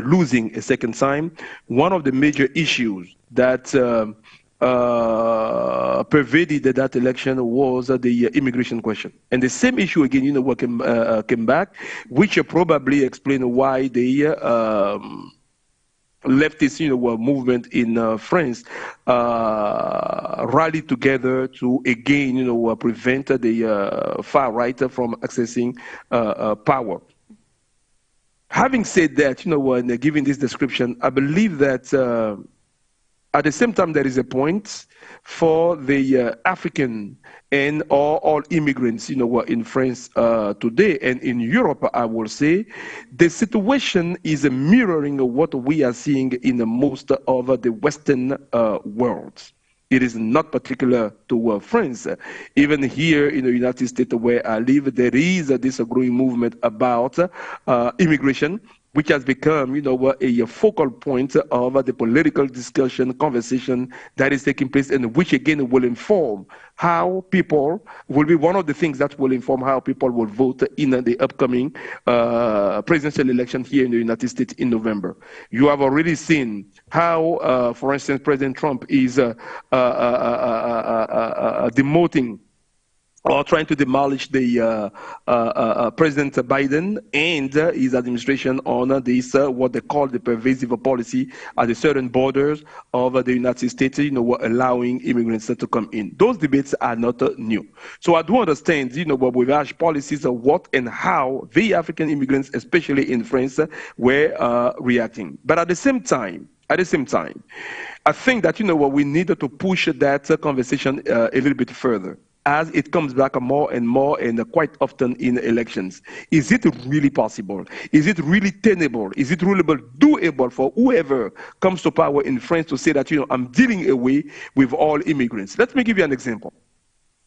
B: losing a second time. One of the major issues that pervaded that election was the immigration question. And the same issue again, came back, which probably explain why the leftist, movement in France rallied together to again, prevent the far right from accessing power. Having said that, when giving this description, I believe that at the same time, there is a point for the African and all immigrants, in France today and in Europe. I will say the situation is mirroring what we are seeing in most of the Western world. It is not particular to France. Even here in the United States where I live, there is this growing movement about immigration, which has become, a focal point of the political discussion, conversation that is taking place, and which again will inform how people will be one of the things that will inform how people will vote in the upcoming presidential election here in the United States in November. You have already seen how, for instance, President Trump is demoting or trying to demolish the President Biden and his administration on this, what they call the pervasive policy at the certain borders of the United States, allowing immigrants to come in. Those debates are not new. So I do understand, with our policies of what and how the African immigrants, especially in France, were reacting. But at the same time, I think that, we need to push that conversation a little bit further, as it comes back more and more and quite often in elections. Is it really possible? Is it really tenable? Is it really doable for whoever comes to power in France to say that, I'm dealing away with all immigrants? Let me give you an example.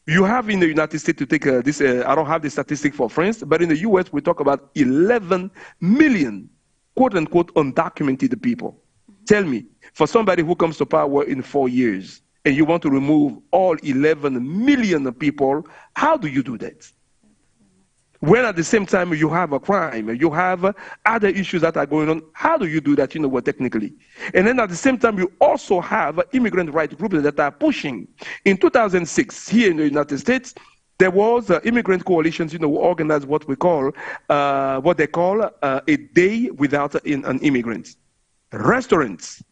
B: You have in the United States, to take this, I don't have the statistic for France, but in the US, we talk about 11 million, quote unquote, undocumented people. Tell me, for somebody who comes to power in 4 years, and you want to remove all 11 million people, how do you do that? When at the same time you have a crime, you have other issues that are going on, how do you do that, technically? And then at the same time, you also have immigrant rights groups that are pushing. In 2006, here in the United States, there was immigrant coalitions, who organized what they call a day without an immigrant. Restaurants,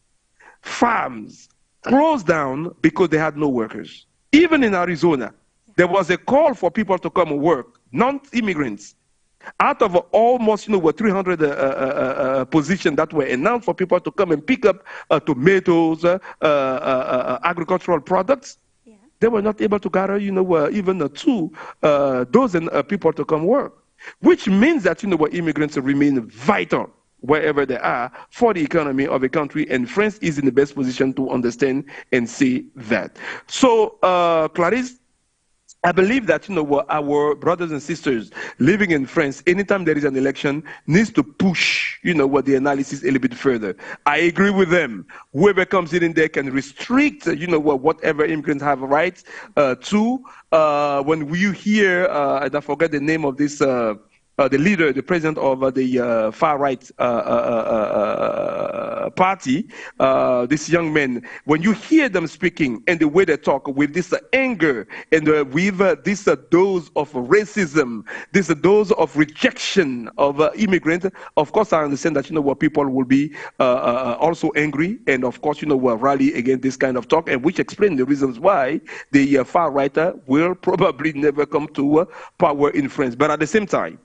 B: farms, closed down because they had no workers. Even in Arizona, there was a call for people to come and work, non-immigrants. Out of almost, 300 positions that were announced for people to come and pick up tomatoes, agricultural products, they were not able to gather, even 2 dozen people to come work, which means that, immigrants remain vital wherever they are for the economy of a country, and France is in the best position to understand and see that. So, Clarisse, I believe that our brothers and sisters living in France, anytime there is an election, needs to push the analysis a little bit further. I agree with them. Whoever comes in there can restrict whatever immigrants have rights to. When you hear, and I forget the name of this. The leader, the president of the far-right party, this young man, when you hear them speaking and the way they talk with this anger and with this dose of racism, this dose of rejection of immigrants, of course, I understand that, people will be also angry and, of course, will rally against this kind of talk, and which explain the reasons why the far-righter will probably never come to power in France. But at the same time,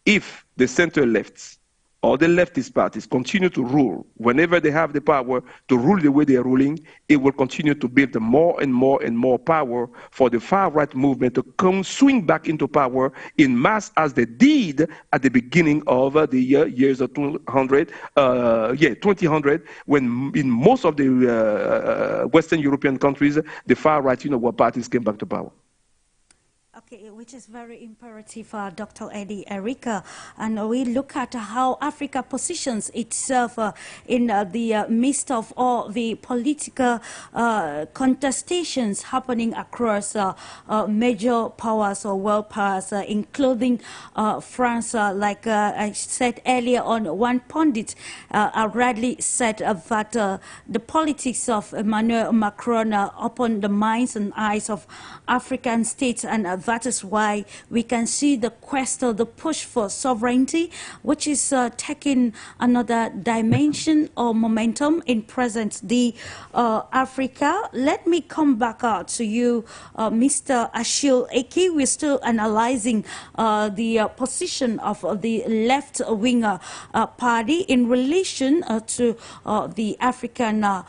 B: if the center-left or the leftist parties continue to rule whenever they have the power to rule the way they are ruling, it will continue to build more and more and more power for the far-right movement to come swing back into power in mass as they did at the beginning of the years of 2000, when in most of the Western European countries, the far-right parties came back to power.
A: Okay, which is very imperative, Dr. Eddie Erika. And we look at how Africa positions itself in the midst of all the political contestations happening across major powers or world powers, including France. Like I said earlier on, one pundit rightly said that the politics of Emmanuel Macron opened the minds and eyes of African states, and that is why we can see the quest or the push for sovereignty, which is taking another dimension or momentum in present day Africa. Let me come back to you, Mr. Achille EKEU. We're still analyzing the position of the left-wing party in relation to the African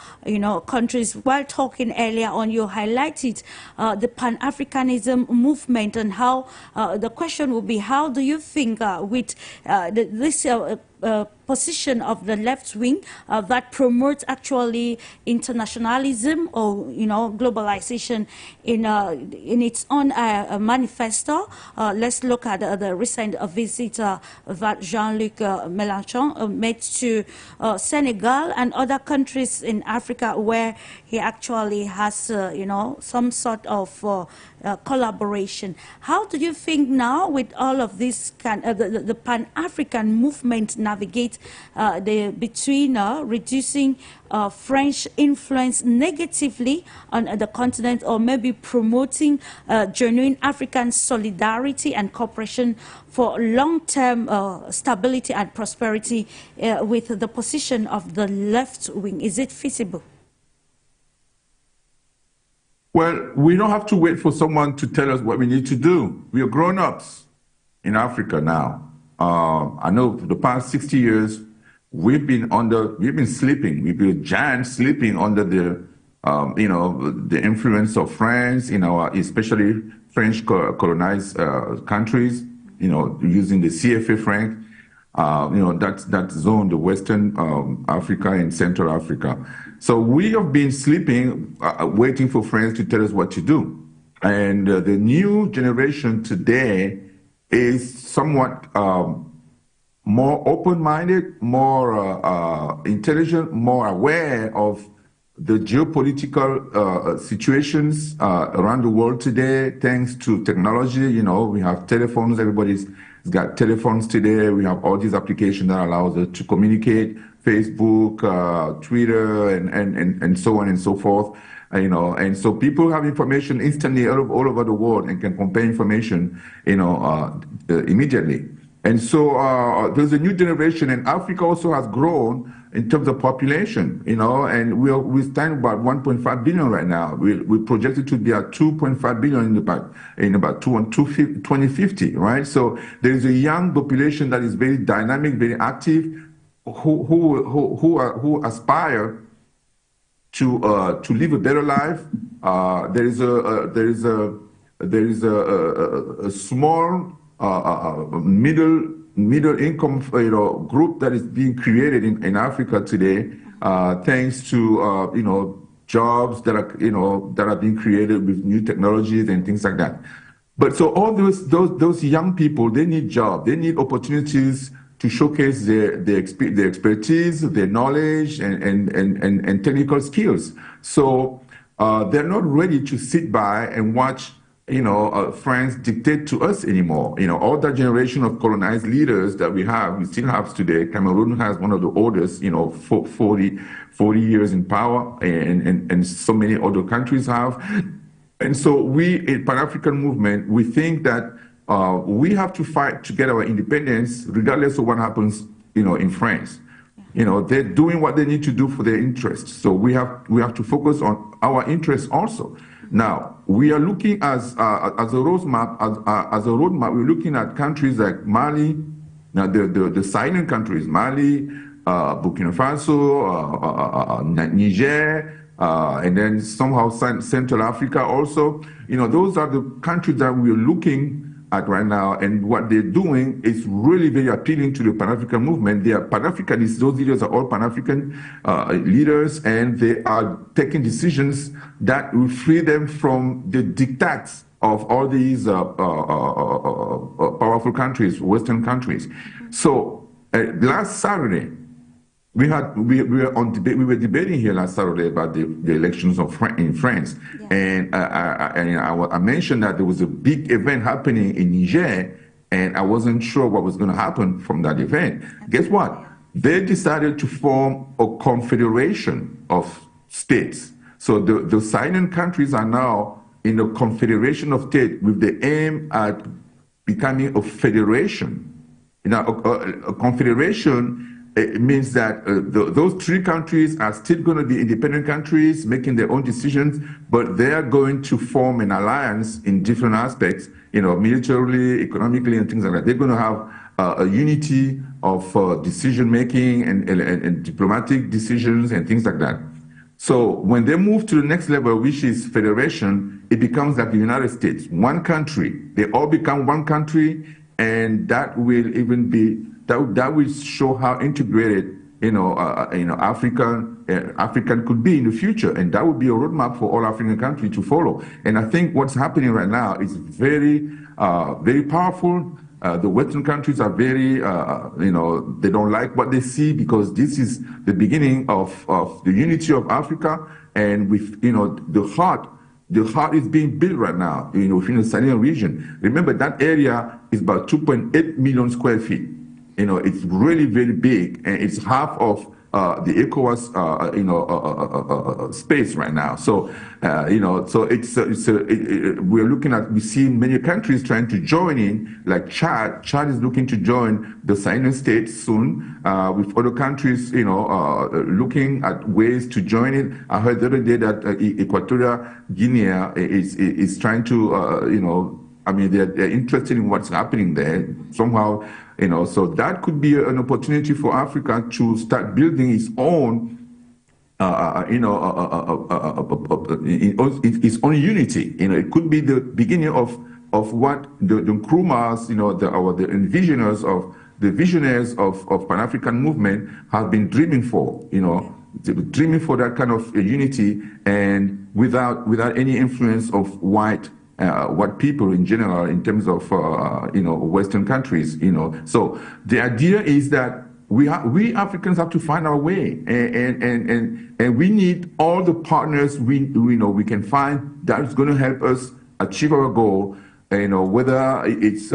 A: countries. While talking earlier on, you highlighted the Pan-Africanism movement, and how the question will be, how do you think with this position of the left wing that promotes actually internationalism or globalization in its own manifesto? Let's look at the recent visit that Jean-Luc Mélenchon made to Senegal and other countries in Africa, where he actually has some sort of collaboration. How do you think now, with all of this, the Pan-African movement navigate between reducing French influence negatively on the continent, or maybe promoting genuine African solidarity and cooperation for long-term stability and prosperity with the position of the left wing? Is it feasible?
C: Well, we don't have to wait for someone to tell us what we need to do. We are grown-ups in Africa now. I know for the past 60 years, we've been sleeping. We've been giants sleeping under the influence of France, especially French colonized countries, using the CFA franc, that zone, the Western Africa and Central Africa. So we have been sleeping, waiting for France to tell us what to do. And the new generation today is somewhat more open-minded, more intelligent, more aware of the geopolitical situations around the world today, thanks to technology. We have telephones, everybody's got telephones today. We have all these applications that allows us to communicate, Facebook, Twitter, and so on and so forth. And so people have information instantly all over the world and can compare information, immediately. And so there's a new generation, and Africa also has grown in terms of population, and we stand about 1.5 billion right now. We projected to be at 2.5 billion in about 2050, right? So there is a young population that is very dynamic, very active, who aspire to live a better life. There is a small middle middle income, group that is being created in Africa today, thanks to, jobs that are being created with new technologies and things like that. But so all those young people, they need jobs, they need opportunities to showcase their expertise, their knowledge, and technical skills. So they're not ready to sit by and watch, France dictate to us anymore. All that generation of colonized leaders that we still have today. Cameroon has one of the oldest, 40 years in power, and so many other countries have. And so we, in Pan-African movement, we think that we have to fight to get our independence, regardless of what happens, in France. They're doing what they need to do for their interests. So we have to focus on our interests also. Now, we are looking as a roadmap. We're looking at countries like Mali, now the silent countries, Mali, Burkina Faso, Niger, and then somehow Central Africa also. Those are the countries that we're looking at right now, and what they're doing is really very appealing to the Pan-African movement. They are Pan-Africanists. Those leaders are all Pan-African leaders, and they are taking decisions that will free them from the diktats of all these powerful countries, Western countries. So last Saturday, we were debating here last Saturday about the elections in France, yeah. And I mentioned that there was a big event happening in Niger, and I wasn't sure what was going to happen from that event. Guess what? They decided to form a confederation of states. So the silent countries are now in a confederation of states with the aim at becoming a federation. A confederation. It means that those three countries are still going to be independent countries, making their own decisions, but they are going to form an alliance in different aspects, militarily, economically, and things like that. They're going to have a unity of decision-making and diplomatic decisions and things like that. So when they move to the next level, which is federation, it becomes like the United States, one country. They all become one country, and that will even be that will show how integrated African could be in the future, and that would be a roadmap for all African countries to follow. And I think what's happening right now is very, very powerful. The Western countries are very, they don't like what they see, because this is the beginning of the unity of Africa, and with the heart is being built right now, within the Sahel region. Remember, that area is about 2.8 million square feet. It's really very big, and it's half of the ECOWAS, space right now. So, so we see many countries trying to join in, like Chad. Chad is looking to join the Sahel states soon, with other countries, looking at ways to join it. I heard the other day that Equatorial Guinea is trying to, they're interested in what's happening there somehow. So that could be an opportunity for Africa to start building its own, its own unity. It could be the beginning of what the Nkrumahs, the envisioners of the visionaries of Pan-African movement have been dreaming for. Dreaming for that kind of unity, and without any influence of white people in general, in terms of Western countries. So the idea is that we Africans have to find our way, and we need all the partners we can find that's going to help us achieve our goal. Whether it's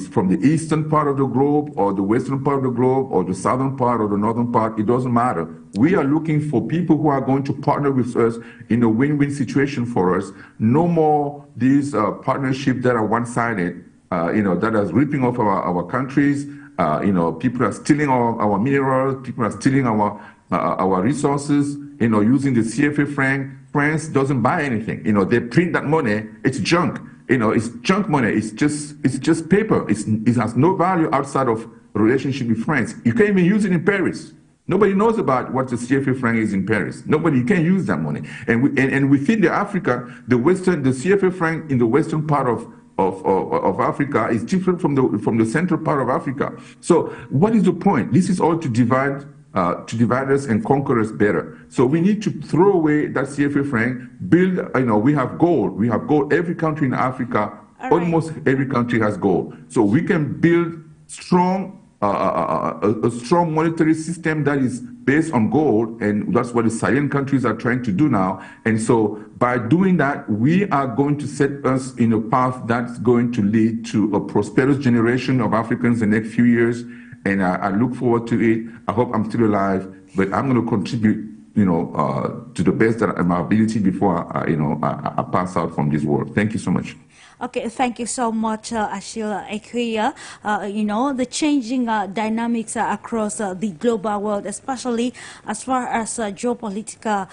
C: from the eastern part of the globe, or the western part of the globe, or the southern part, or the northern part, it doesn't matter. We are looking for people who are going to partner with us in a win-win situation for us. No more these partnerships that are one-sided, that are ripping off our countries. People are stealing our minerals. People are stealing our resources. Using the CFA franc. France doesn't buy anything. They print that money. It's junk. It's junk money. It's just paper. It has no value outside of relationship with France. You can't even use it in Paris. Nobody knows about what the CFA franc is in Paris. You can't use that money. And within Africa, the CFA franc in the western part of of Africa is different from the central part of Africa. So what is the point? This is all to divide us and conquer us better. So we need to throw away that CFA franc, build, we have gold. We have gold. Every country in Africa, almost every country has gold. So we can build a strong monetary system that is based on gold, and that's what the Sahel countries are trying to do now. And so by doing that, we are going to set us in a path that's going to lead to a prosperous generation of Africans in the next few years. And I look forward to it. I hope I'm still alive, but I'm going to contribute, to the best of my ability before I pass out from this world. Thank you so much.
A: Okay, thank you so much, Achille, EKEU. The changing dynamics across the global world, especially as far as geopolitical,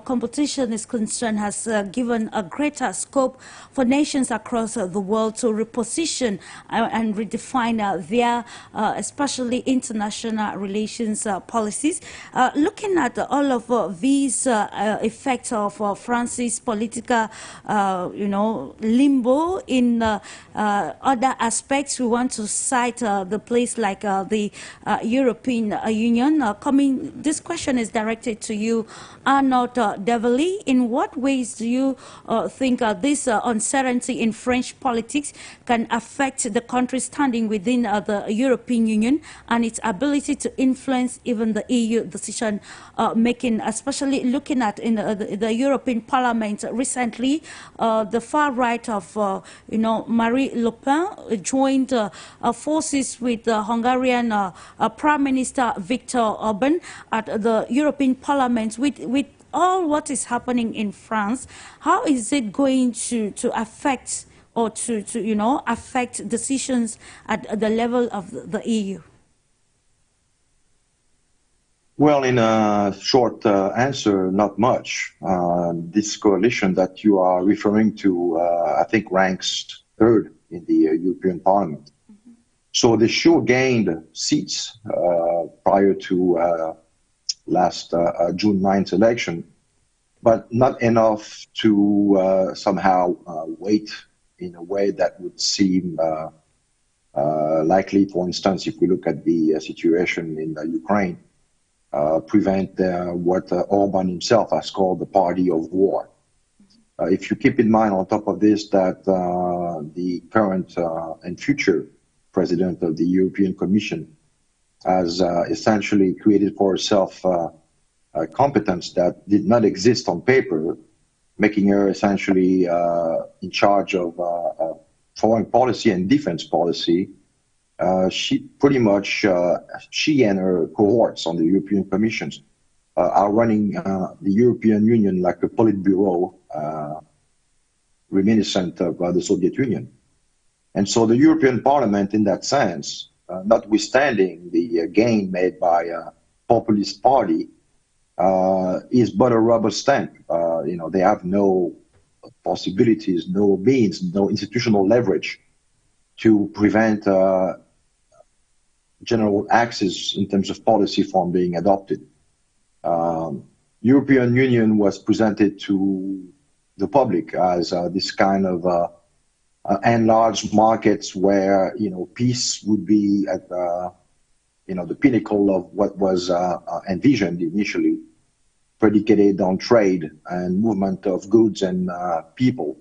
A: competition is concerned, has given a greater scope for nations across the world to reposition and redefine their, especially international relations policies. Looking at all of these effects of France's political, limbo in other aspects, we want to cite the place like the European Union. This question is directed to you, Arnaud DEVELAY. In what ways do you think this uncertainty in French politics can affect the country's standing within the European Union and its ability to influence even the EU decision making, especially looking at in the European Parliament recently, the far right of Marie Le Pen joined forces with the Hungarian Prime Minister Viktor Orban at the European Parliament. With all what is happening in France, how is it going to affect or to affect decisions at the level of the EU?
D: Well, in a short answer, not much. This coalition that you are referring to, I think, ranks third in the European Parliament. Mm-hmm. So they sure gained seats prior to last June 9th election, but not enough to somehow wait in a way that would seem likely. For instance, if we look at the situation in Ukraine, prevent what Orban himself has called the party of war. If you keep in mind on top of this that the current and future president of the European Commission has essentially created for herself a competence that did not exist on paper, making her essentially in charge of foreign policy and defense policy. She pretty much, she and her cohorts on the European Commission are running the European Union like a Politburo reminiscent of the Soviet Union. And so the European Parliament, in that sense, notwithstanding the gain made by a populist party, is but a rubber stamp. They have no possibilities, no means, no institutional leverage to prevent general axis in terms of policy from being adopted. European Union was presented to the public as this kind of enlarged markets where peace would be at the pinnacle of what was envisioned initially, predicated on trade and movement of goods and people.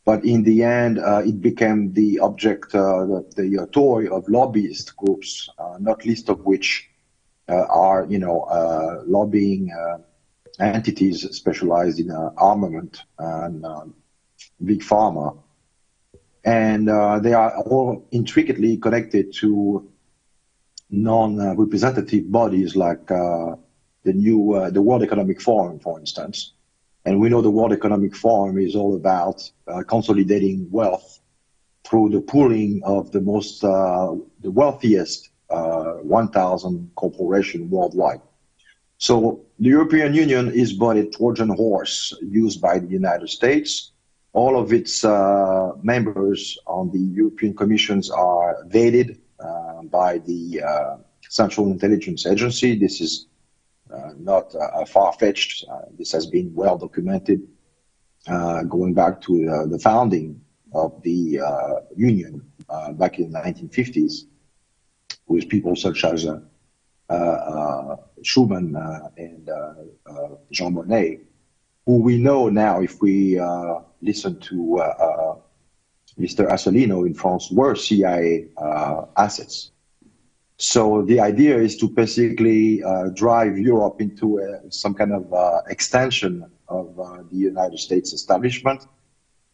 D: But in the end, it became the object, the toy of lobbyist groups, not least of which are, lobbying entities specialized in armament and big pharma. And they are all intricately connected to non-representative bodies like the World Economic Forum, for instance. And we know the World Economic Forum is all about consolidating wealth through the pooling of the wealthiest 1,000 corporations worldwide. So the European Union is but a Trojan horse used by the United States. All of its members on the European Commissions are vetted by the Central Intelligence Agency. This is not far-fetched. This has been well documented going back to the founding of the Union back in the 1950s, with people such as Schuman and Jean Monnet, who we know now, if we listen to Mr. Asselineau in France, were CIA assets. So the idea is to basically drive Europe into some kind of extension of the United States establishment,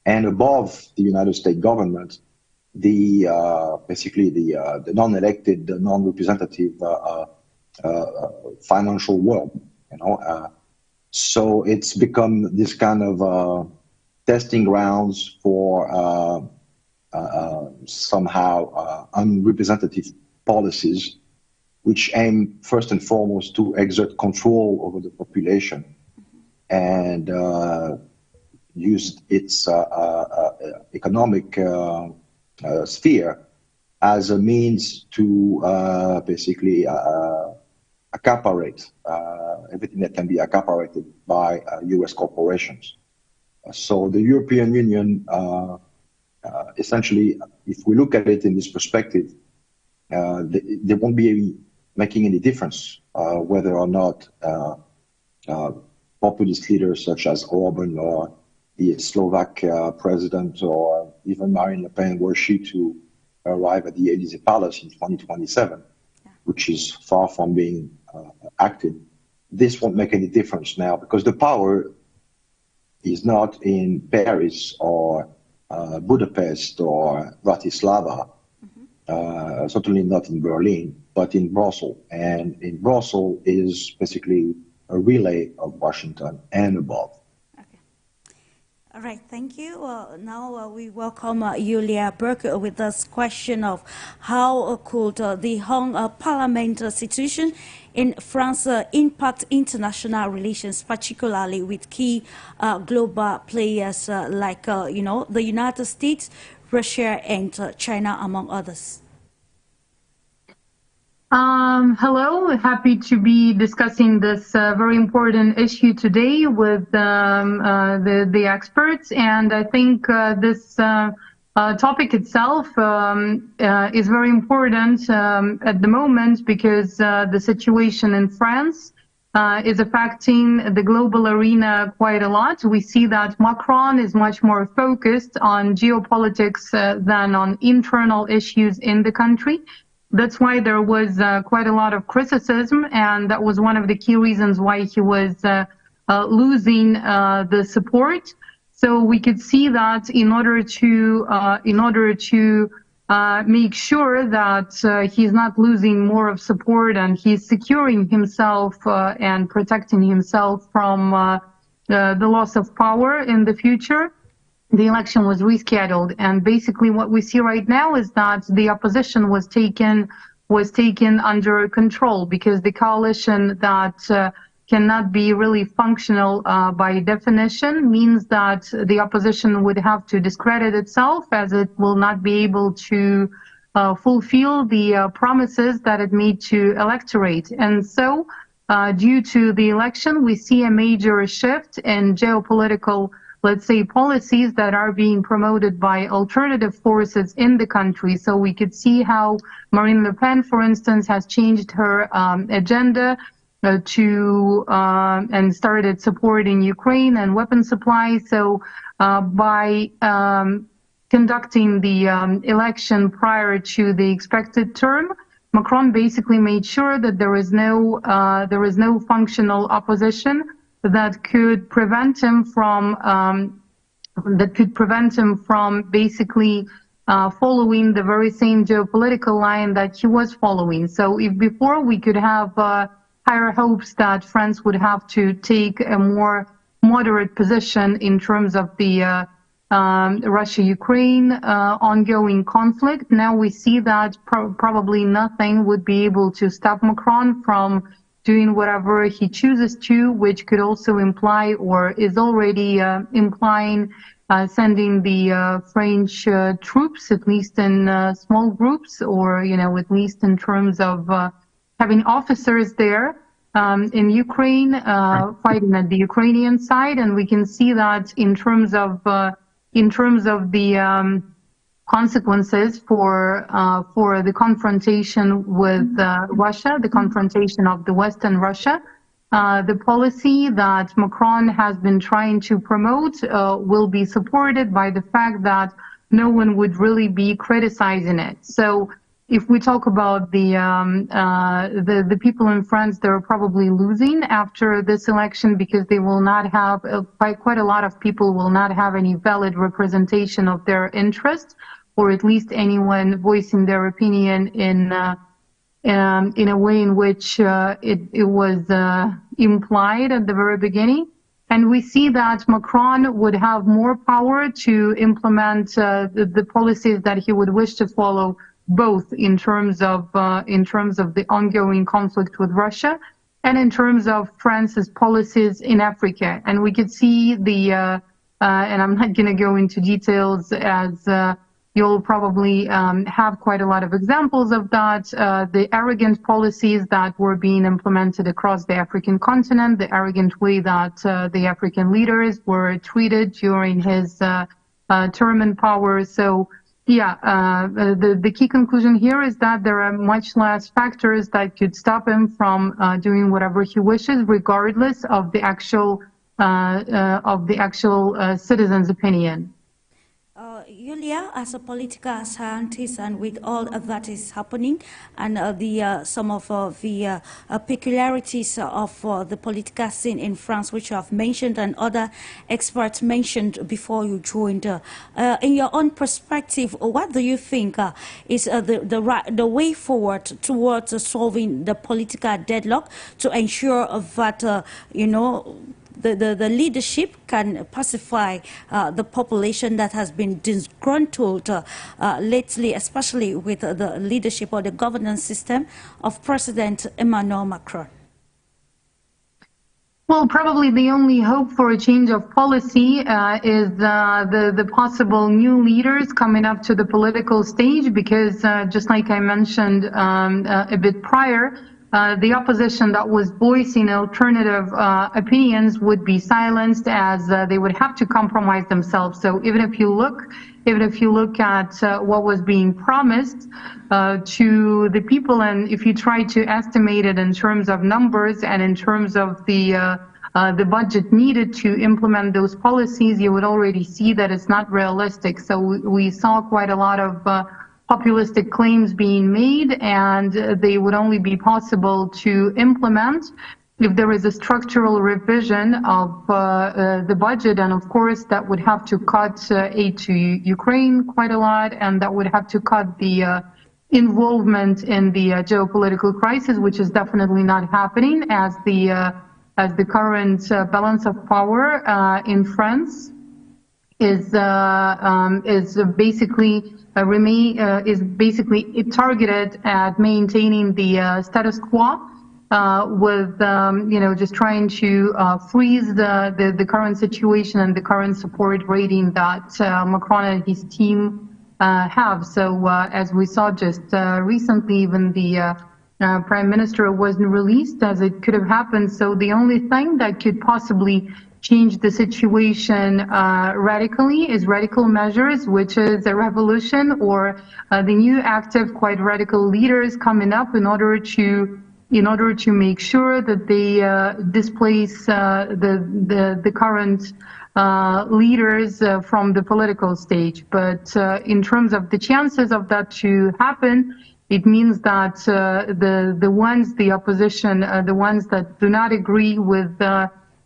D: and above the United States government, the basically the non-elected, the non-representative financial world. You know, so it's become this kind of testing grounds for somehow unrepresentative policies, which aim first and foremost to exert control over the population and use its economic sphere as a means to basically accaparate everything that can be accaparated by US corporations. So the European Union, essentially, if we look at it in this perspective, there won't be making any difference whether or not populist leaders such as Orban or the Slovak president or even Marine Le Pen were she to arrive at the Élysée Palace in 2027, which is far from being acted. This won't make any difference now because the power is not in Paris or Budapest or Bratislava. Certainly not in Berlin, but in Brussels. And in Brussels is basically a relay of Washington and above.
A: Okay. All right, thank you. Now we welcome YULIA BERG with this question of how could the Hung Parliament situation in France impact international relations, particularly with key global players like, the United States, Russia and China, among others.
F: Hello, happy to be discussing this very important issue today with the experts. And I think this topic itself is very important at the moment because the situation in France is affecting the global arena quite a lot. We see that Macron is much more focused on geopolitics than on internal issues in the country. That's why there was quite a lot of criticism, and that was one of the key reasons why he was losing the support. So we could see that in order to make sure that he's not losing more of support and he's securing himself and protecting himself from the loss of power in the future, the election was rescheduled. And basically what we see right now is that the opposition was taken under control because the coalition that cannot be really functional by definition means that the opposition would have to discredit itself as it will not be able to fulfill the promises that it made to electorate. And so due to the election, we see a major shift in geopolitical, let's say, policies that are being promoted by alternative forces in the country. So we could see how Marine Le Pen, for instance, has changed her agenda and started supporting Ukraine and weapon supply. So by conducting the election prior to the expected term, Macron basically made sure that there is no functional opposition that could prevent him from basically following the very same geopolitical line that he was following. So if before we could have higher hopes that France would have to take a more moderate position in terms of the Russia-Ukraine ongoing conflict, now we see that probably nothing would be able to stop Macron from doing whatever he chooses to, which could also imply or is already implying sending the French troops, at least in small groups, or at least in terms of having officers there in Ukraine fighting at the Ukrainian side. And we can see that in terms of in terms of the consequences for the confrontation with Russia, the confrontation of the West and Russia. The policy that Macron has been trying to promote will be supported by the fact that no one would really be criticizing it. So if we talk about the people in France, they're probably losing after this election because they will not have, quite a lot of people will not have any valid representation of their interests, or at least anyone voicing their opinion in a way in which it was implied at the very beginning. And we see that Macron would have more power to implement the policies that he would wish to follow, both in terms of the ongoing conflict with Russia and in terms of France's policies in Africa. And we could see the and I'm not going to go into details, as you'll probably have quite a lot of examples of that. The arrogant policies that were being implemented across the African continent, the arrogant way that the African leaders were treated during his term in power. So, yeah, the key conclusion here is that there are much less factors that could stop him from doing whatever he wishes, regardless of the actual citizens' opinion.
A: Yulia, as a political scientist, and with all of that is happening, and some of the peculiarities of the political scene in France, which you have mentioned and other experts mentioned before you joined, in your own perspective, what do you think is the way forward towards solving the political deadlock to ensure that the leadership can pacify the population that has been disgruntled lately, especially with the leadership or the governance system of President Emmanuel Macron?
F: Well, probably the only hope for a change of policy is the possible new leaders coming up to the political stage, because just like I mentioned a bit prior, the opposition that was voicing alternative opinions would be silenced, as they would have to compromise themselves. So even if you look at what was being promised to the people, and if you try to estimate it in terms of numbers and in terms of the budget needed to implement those policies, you would already see that it's not realistic. So we saw quite a lot of populistic claims being made, and they would only be possible to implement if there is a structural revision of the budget. And of course, that would have to cut aid to Ukraine quite a lot, and that would have to cut the involvement in the geopolitical crisis, which is definitely not happening, as the current balance of power in France is basically targeted at maintaining the status quo, with just trying to freeze the current situation and the current support rating that Macron and his team have. So as we saw just recently, even the Prime Minister wasn't released, as it could have happened. So the only thing that could possibly change the situation radically is radical measures, which is a revolution, or the new active, quite radical leaders coming up in order to make sure that they displace the current leaders from the political stage. But in terms of the chances of that to happen, it means that the opposition, the ones that do not agree with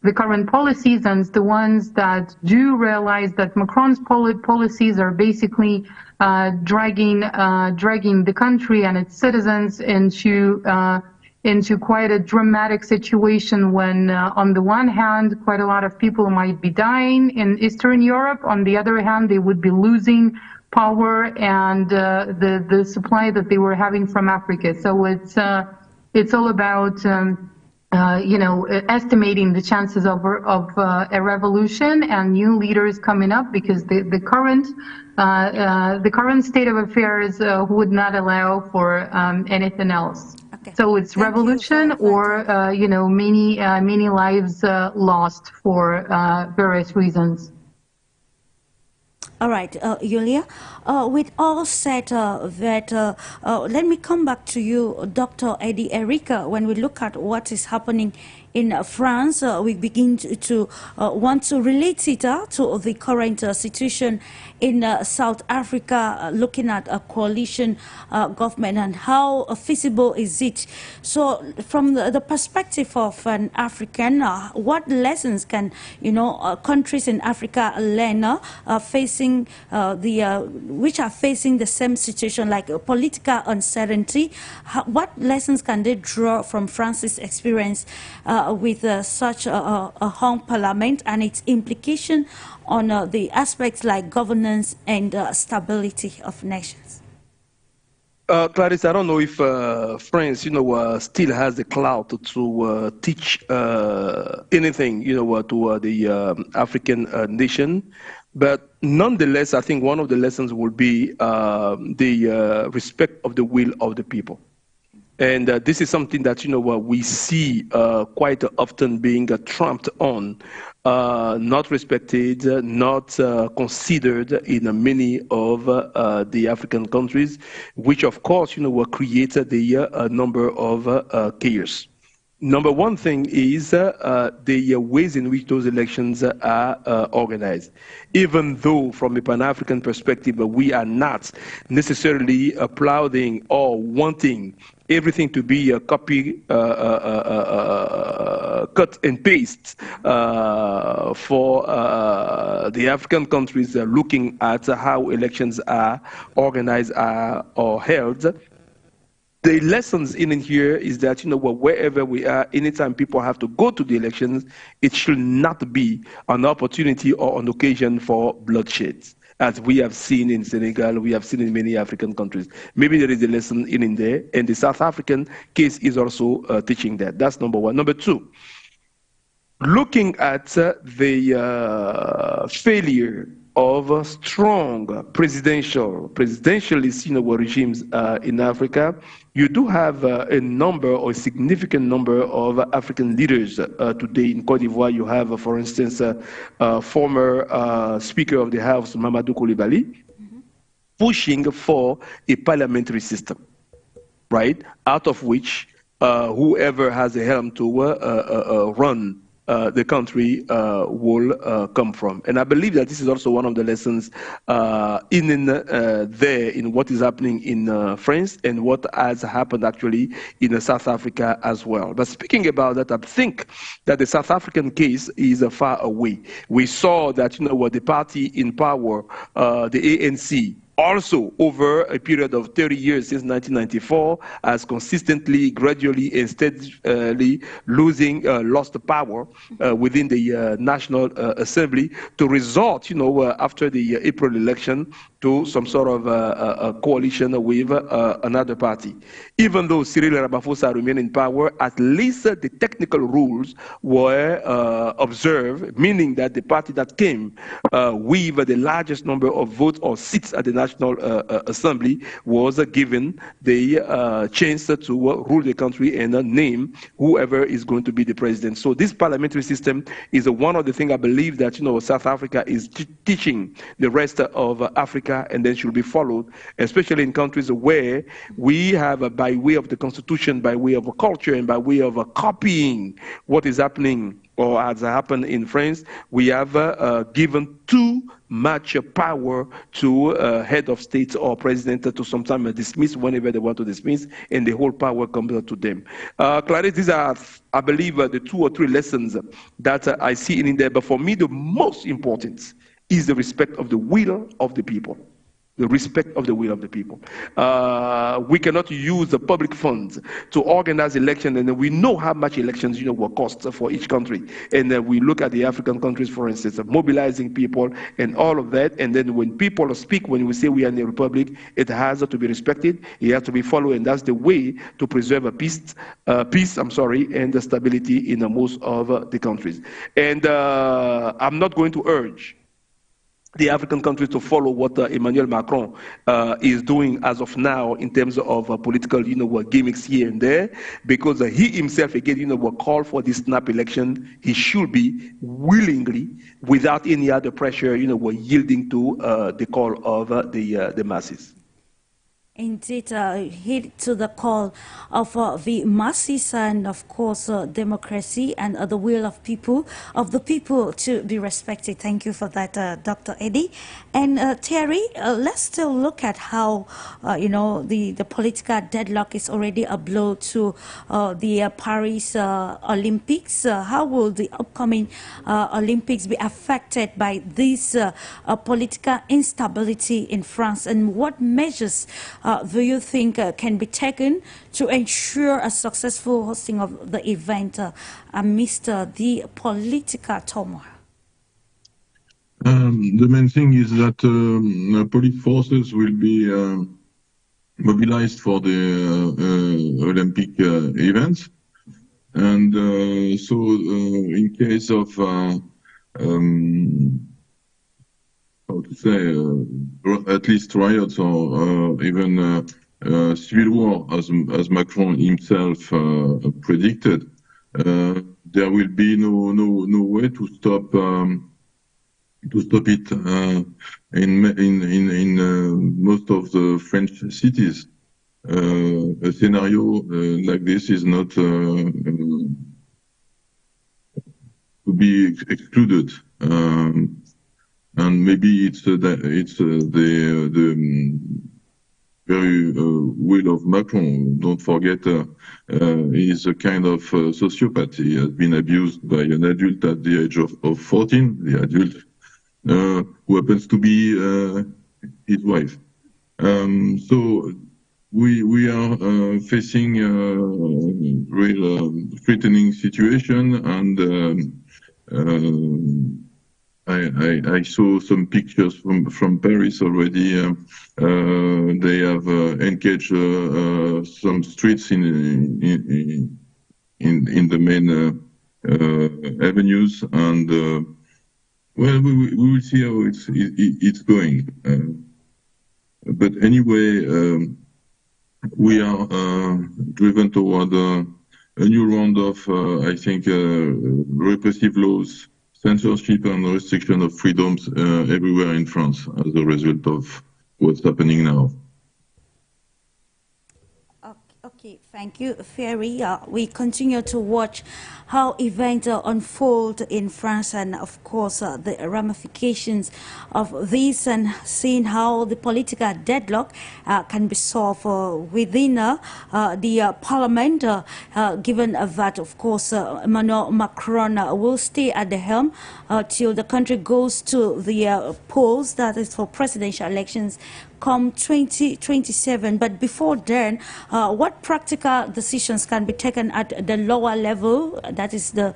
F: the current policies, and the ones that do realize that Macron's policies are basically dragging the country and its citizens into quite a dramatic situation, when on the one hand, quite a lot of people might be dying in Eastern Europe. On the other hand, they would be losing power and the supply that they were having from Africa. So it's all about estimating the chances of a revolution and new leaders coming up, because the current state of affairs would not allow for anything else. Okay. So it's revolution, or many lives lost for various reasons.
A: All right, Yulia, with all said let me come back to you, Dr. Eddie Erika. When we look at what is happening in France, we begin to want to relate it to the current situation in South Africa, looking at a coalition government and how feasible is it. So from the perspective of an African, what lessons can countries in Africa learn facing which are facing the same situation like political uncertainty? What lessons can they draw from France's experience with such a hung parliament and its implication on the aspects like governance and stability of nations?
B: Clarisse, I don't know if France, still has the clout to teach anything, to the African nation. But nonetheless, I think one of the lessons will be the respect of the will of the people. And this is something that, we see quite often being trumped on, not respected, not considered in many of the African countries, which of course, created the number of chaos. Number one thing is the ways in which those elections are organized. Even though from a Pan-African perspective, we are not necessarily applauding or wanting everything to be a copy, cut and paste for the African countries looking at how elections are organized or held. The lessons in here is that, wherever we are, anytime people have to go to the elections, it should not be an opportunity or an occasion for bloodshed, as we have seen in Senegal, we have seen in many African countries. Maybe there is a lesson in there, and the South African case is also teaching that. That's number one. Number two, looking at the failure of strong presidentialist regimes in Africa, you do have a number or a significant number of African leaders today in Côte d'Ivoire. You have, for instance, former Speaker of the House, Mamadou Coulibaly, pushing for a parliamentary system, right? Out of which whoever has a helm to run the country will come from. And I believe that this is also one of the lessons in what is happening in France and what has happened actually in South Africa as well. But speaking about that, I think that the South African case is far away. We saw that, the party in power, the ANC, also over a period of 30 years since 1994, has consistently, gradually, and steadily lost the power within the National Assembly to resort, after the April election, to some sort of a coalition with another party. Even though Cyril Ramaphosa remained in power, at least the technical rules were observed, meaning that the party that came with the largest number of votes or seats at the National Assembly was given the chance to rule the country and name whoever is going to be the president. So this parliamentary system is one of the things I believe that South Africa is teaching the rest of Africa, and then should be followed, especially in countries where we have, by way of the constitution, by way of a culture, and by way of copying what is happening or has happened in France, we have given too much power to head of state or president to sometimes dismiss whenever they want to dismiss, and the whole power comes to them. Clarisse, these are, I believe, the 2 or 3 lessons that I see in there. But for me, the most important is the respect of the will of the people. The respect of the will of the people. We cannot use the public funds to organize elections, and we know how much elections, will cost for each country. And we look at the African countries, for instance, mobilizing people and all of that. And then when people speak, when we say we are in a republic, it has to be respected. It has to be followed, and that's the way to preserve a peace, and the stability in most of the countries. And I'm not going to urge the African countries to follow what Emmanuel Macron is doing as of now in terms of political, gimmicks here and there, because he himself, again, will call for this snap election. He should be willingly, without any other pressure, yielding to the call of the masses.
A: Indeed, heed to the call of the masses and, of course, democracy and the will of the people to be respected. Thank you for that, Dr. Eddie. And Thierry, let's still look at how, the political deadlock is already a blow to the Paris Olympics. How will the upcoming Olympics be affected by this political instability in France, and what measures do you think can be taken to ensure a successful hosting of the event amidst the political turmoil?
E: The main thing is that police forces will be mobilized for the Olympic events. And so in case of how to say, at least riots or even civil war, as Macron himself predicted, there will be no way to stop it in most of the French cities. A scenario like this is not to be excluded. And maybe it's the very will of Macron. Don't forget, he is a kind of sociopath. He has been abused by an adult at the age of 14, the adult, who happens to be his wife. So we are facing a real threatening situation, and I saw some pictures from Paris already. They have engaged some streets in the main avenues, and well, we will see how it's going. But anyway, we are driven toward a new round of, I think, repressive laws, censorship and restriction of freedoms everywhere in France as a result of what's happening now.
A: Okay, thank you, Thierry. We continue to watch how events unfold in France, and of course the ramifications of this, and seeing how the political deadlock can be solved within the parliament, given that, of course, Emmanuel Macron will stay at the helm till the country goes to the polls, that is for presidential elections come 2027. But before then, what practical decisions can be taken at the lower level, that is the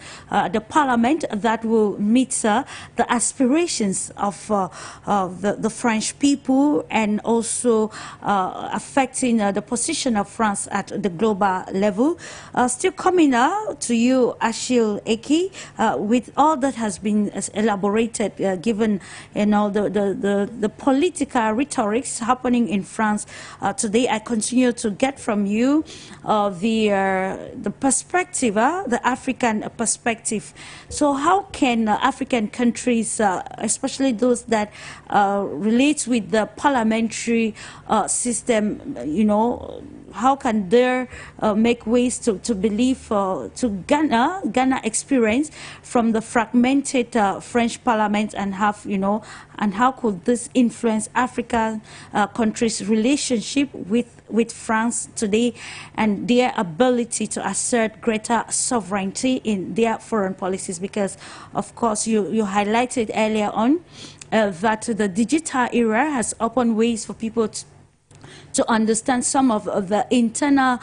A: parliament, that will meet the aspirations of the French people, and also affecting the position of France at the global level? Still coming out to you, Achille, with all that has been elaborated, given the political rhetoric happening in France today, I continue to get from you the perspective, the African perspective. So how can African countries, especially those that relate with the parliamentary system, how can they make ways to believe, to Ghana experience from the fragmented French parliament, and have, and how could this influence African countries' relationship with France today, and their ability to assert greater sovereignty in their foreign policies? Because, of course, you highlighted earlier on that the digital era has opened ways for people to understand some of the internal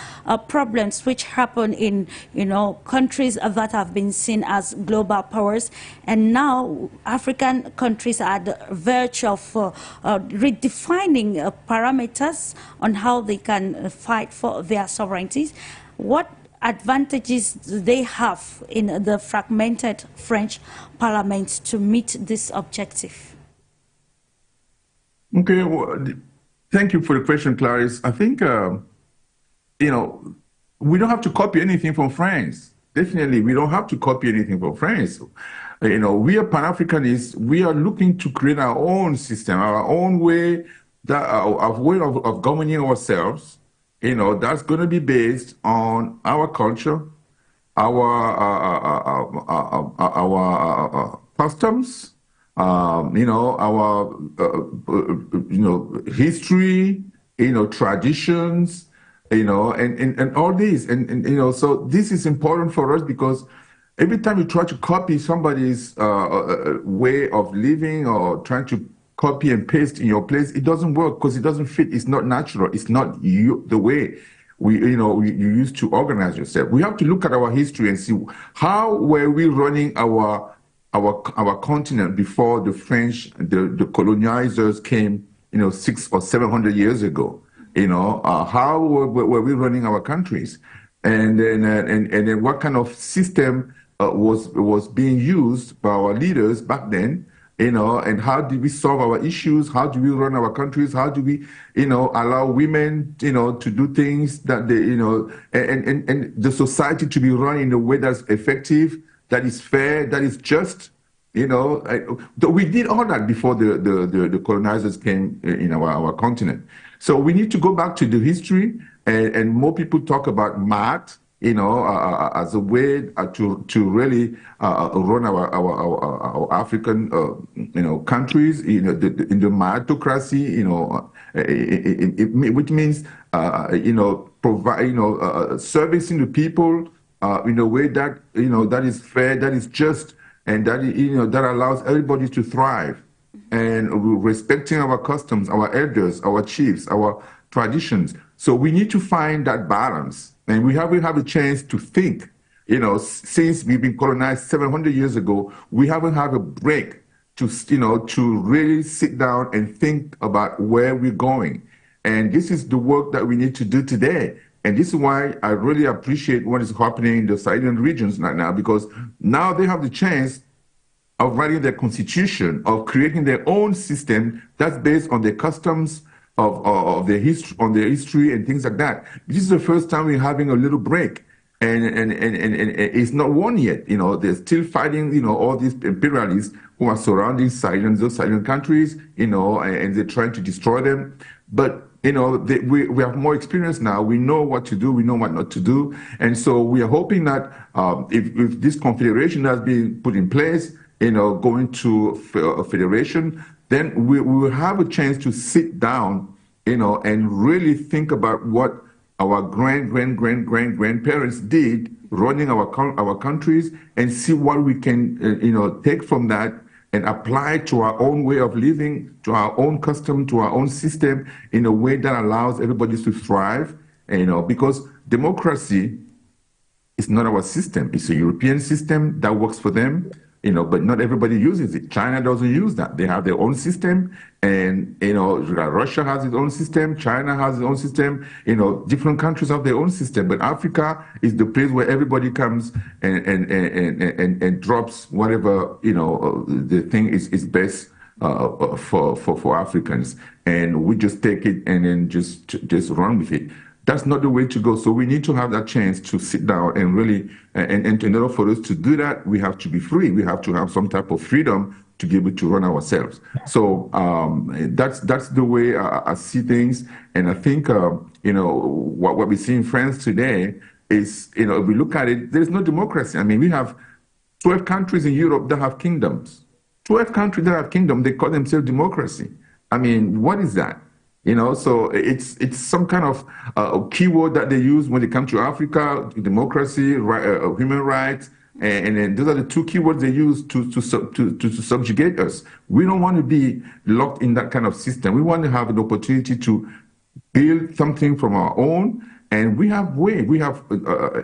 A: problems which happen in countries that have been seen as global powers, and now African countries are at the verge of redefining parameters on how they can fight for their sovereignties. What advantages do they have in the fragmented French parliament to meet this objective?
C: Okay, well, thank you for the question, Clarice. I think, you know, we don't have to copy anything from France. Definitely, we don't have to copy anything from France. You know, we are Pan-Africanists. We are looking to create our own system, our own way, that of way of governing ourselves. You know, that's going to be based on our culture, our customs, you know, our you know, history, you know, traditions, you know, and all these, and you know, so this is important for us because every time you try to copy somebody's way of living or trying to copy and paste in your place, it doesn't work because it doesn't fit. It's not natural. It's not you, the way you used to organize yourself. We have to look at our history and see how were we running our continent before the French, the colonizers came, you know, 600 or 700 years ago. You know, how were we running our countries, and then what kind of system was being used by our leaders back then, you know, and how did we solve our issues? How do we run our countries? How do we, you know, allow women, you know, to do things that they, you know, and the society to be run in a way that's effective, that is fair, that is just, you know. We did all that before the colonizers came in our continent. So we need to go back to the history, and more people talk about math, you know, as a way to really run our African, you know, countries, you know, in the meritocracy, you know, which means, you know, provide, you know, servicing the people in a way that, you know, that is fair, that is just, and that, you know, that allows everybody to thrive, and respecting our customs, our elders, our chiefs, our traditions. So we need to find that balance. And we haven't had a chance to think, you know, since we've been colonized 700 years ago, we haven't had a break to, you know, to really sit down and think about where we're going. And this is the work that we need to do today. And this is why I really appreciate what is happening in the Sahelin regions right now, because now they have the chance of writing their constitution, of creating their own system that's based on their customs, of their history, on their history and things like that. This is the first time we're having a little break, and it's not won yet. You know, they're still fighting. You know, all these imperialists who are surrounding those silent countries. You know, and they're trying to destroy them. But you know, we have more experience now. We know what to do. We know what not to do. And so we are hoping that if this confederation has been put in place, you know, going to a federation, then we will have a chance to sit down, you know, and really think about what our grandparents did running our countries, and see what we can, you know, take from that and apply to our own way of living, to our own custom, to our own system, in a way that allows everybody to thrive, you know, because democracy is not our system. It's a European system that works for them. You know, but not everybody uses it. China doesn't use that. They have their own system, and you know, Russia has its own system. China has its own system. You know, different countries have their own system. But Africa is the place where everybody comes and drops whatever, you know, the thing is best for Africans, and we just take it and then just run with it. That's not the way to go. So we need to have that chance to sit down and really, and in order for us to do that, we have to be free. We have to have some type of freedom to be able to run ourselves. So that's the way I see things. And I think, you know, what we see in France today is, you know, if we look at it, there's no democracy. I mean, we have 12 countries in Europe that have kingdoms. 12 countries that have kingdoms, they call themselves democracy. I mean, what is that? You know, so it's some kind of keyword that they use when they come to Africa: democracy, human rights, and then those are the two keywords they use to subjugate us. We don't want to be locked in that kind of system. We want to have an opportunity to build something from our own, and we have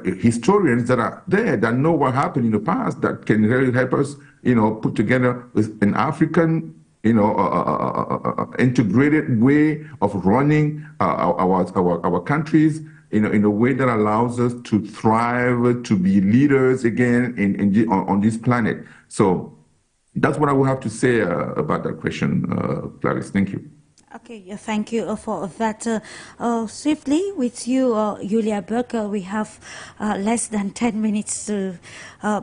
C: historians that are there that know what happened in the past, that can really help us, you know, put together an African, you know, integrated way of running our countries, you know, in a way that allows us to thrive, to be leaders again on this planet. So that's what I would have to say about that question, Clarice. Thank you.
A: Okay, thank you for that. Swiftly, with you, Yulia Berg, we have less than 10 minutes to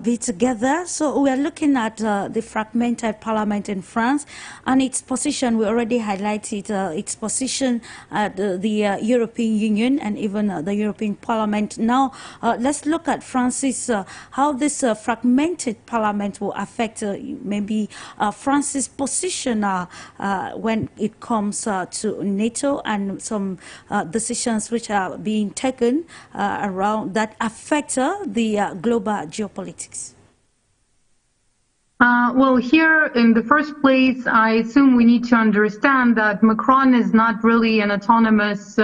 A: be together. So we are looking at the fragmented parliament in France and its position. We already highlighted its position at the European Union and even the European Parliament. Now, let's look at France's, how this fragmented parliament will affect maybe France's position when it comes to NATO and some decisions which are being taken around that affect the global geopolitics.
F: Well, here in the first place, I assume we need to understand that Macron is not really an autonomous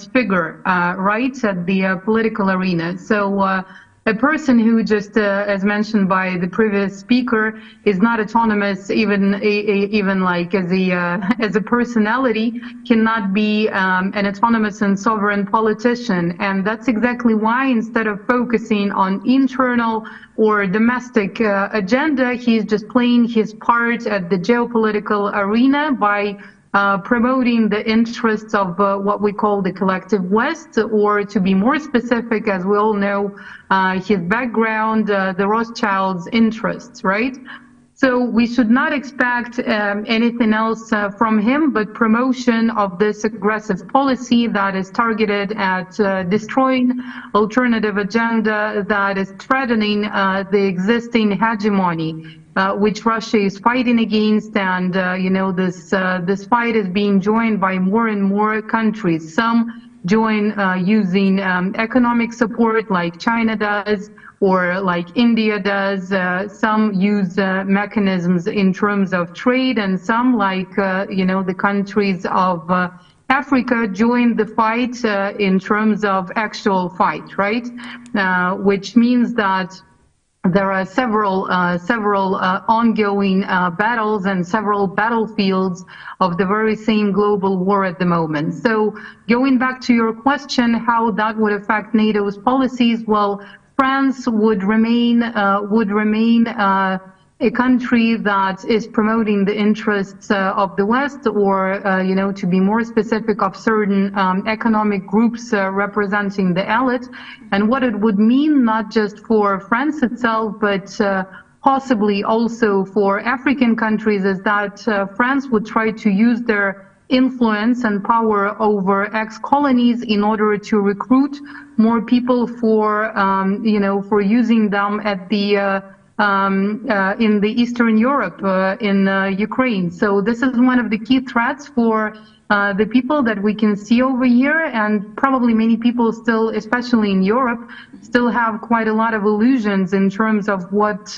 F: figure, right, at the political arena. So a person who just, as mentioned by the previous speaker, is not autonomous, even like as a personality, cannot be an autonomous and sovereign politician. And that's exactly why, instead of focusing on internal or domestic agenda, he's just playing his part at the geopolitical arena by promoting the interests of what we call the collective West, or to be more specific, as we all know, his background, the Rothschilds' interests, right? So we should not expect anything else from him but promotion of this aggressive policy that is targeted at destroying alternative agenda that is threatening the existing hegemony which Russia is fighting against, and you know, this fight is being joined by more and more countries. Some join using economic support, like China does, or like India does. Some use mechanisms in terms of trade, and some, like you know, the countries of Africa, join the fight in terms of actual fight, right? Which means that there are several ongoing battles and several battlefields of the very same global war at the moment. So going back to your question, how that would affect NATO's policies, well, France would remain a country that is promoting the interests of the West, or you know, to be more specific, of certain economic groups representing the elite. And what it would mean, not just for France itself, but possibly also for African countries, is that France would try to use their influence and power over ex-colonies in order to recruit more people for you know, for using them at the in the Eastern Europe, in Ukraine. So this is one of the key threats for the people that we can see over here, and probably many people still, especially in Europe, still have quite a lot of illusions in terms of what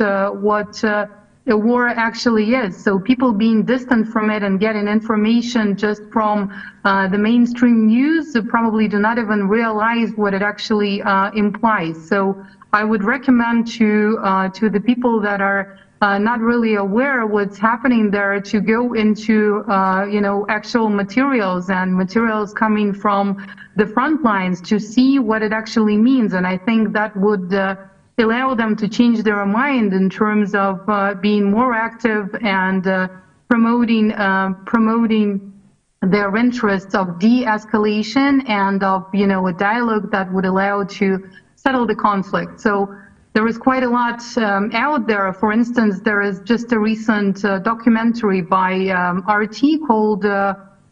F: a war actually is. So people being distant from it and getting information just from the mainstream news probably do not even realize what it actually implies. So I would recommend to the people that are not really aware of what's happening there to go into you know, actual materials and materials coming from the front lines to see what it actually means. And I think that would allow them to change their mind in terms of being more active and promoting their interests of de-escalation and of, you know, a dialogue that would allow to settle the conflict. So there is quite a lot out there. For instance, there is just a recent documentary by RT called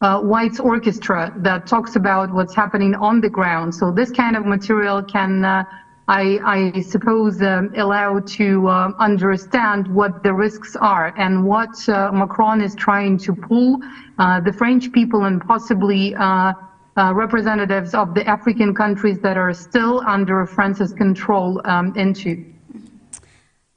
F: White's Orchestra that talks about what's happening on the ground. So this kind of material can, I suppose, allow to understand what the risks are and what Macron is trying to pull the French people and possibly representatives of the African countries that are still under France's control into.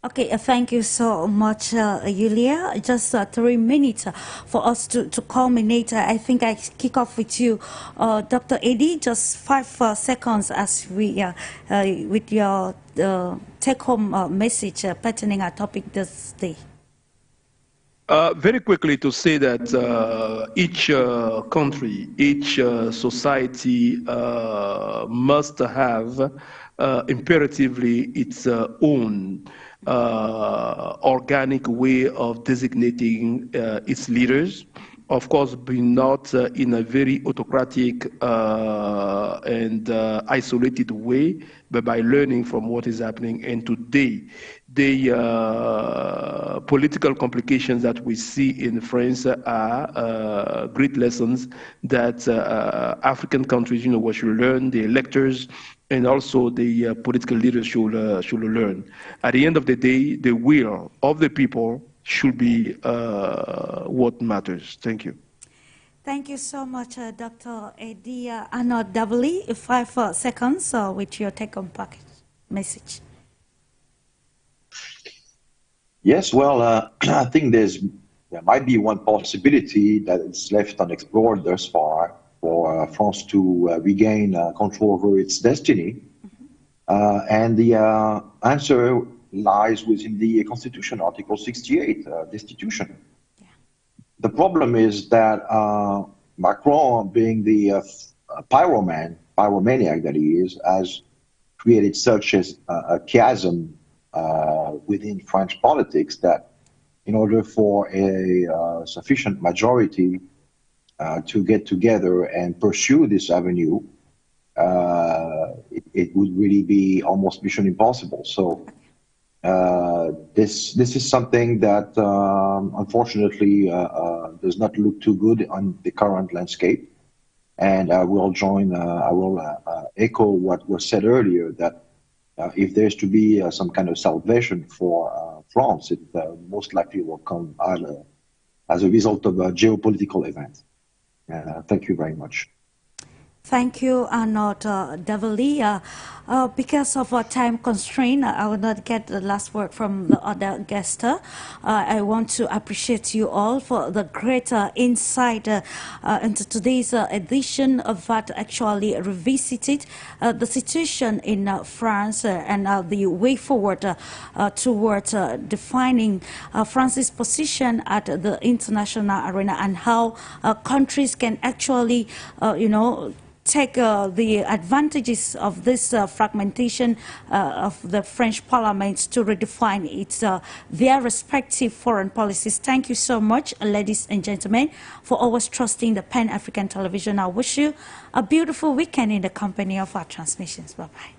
A: Okay, thank you so much, Yulia. Just 3 minutes for us to culminate. I think I kick off with you, Dr. Eddie. Just 5 seconds as we, with your take-home message pertaining our topic this day.
B: Very quickly to say that each country, each society must have imperatively its own organic way of designating its leaders, of course, be not in a very autocratic and isolated way, but by learning from what is happening. And today, the political complications that we see in France are great lessons that African countries, what should learn, the electors, and also the political leaders should learn. At the end of the day, the will of the people should be what matters. Thank you.
A: Thank you so much, Dr. Eddie Arnaud DEVELAY. 5 seconds with your take-home package message.
D: Yes, well, I think there might be one possibility that is left unexplored thus far for France to regain control over its destiny. And the answer lies within the Constitution, Article 68, destitution. Yeah. The problem is that Macron, being the pyromaniac that he is, has created such a chasm within French politics that in order for a sufficient majority to get together and pursue this avenue, it would really be almost mission impossible. So this is something that unfortunately does not look too good on the current landscape. And I will echo what was said earlier, that if there's to be some kind of salvation for France, it most likely will come as a result of a geopolitical event. Thank you very much.
A: Thank you, Arnaud DEVELAY. Because of our time constraint, I will not get the last word from the other guest. I want to appreciate you all for the great insight into today's edition of that actually revisited the situation in France and the way forward towards defining France's position at the international arena, and how countries can actually, take the advantages of this fragmentation of the French Parliament to redefine their respective foreign policies. Thank you so much, ladies and gentlemen, for always trusting the Pan-African Television. I wish you a beautiful weekend in the company of our transmissions. Bye-bye.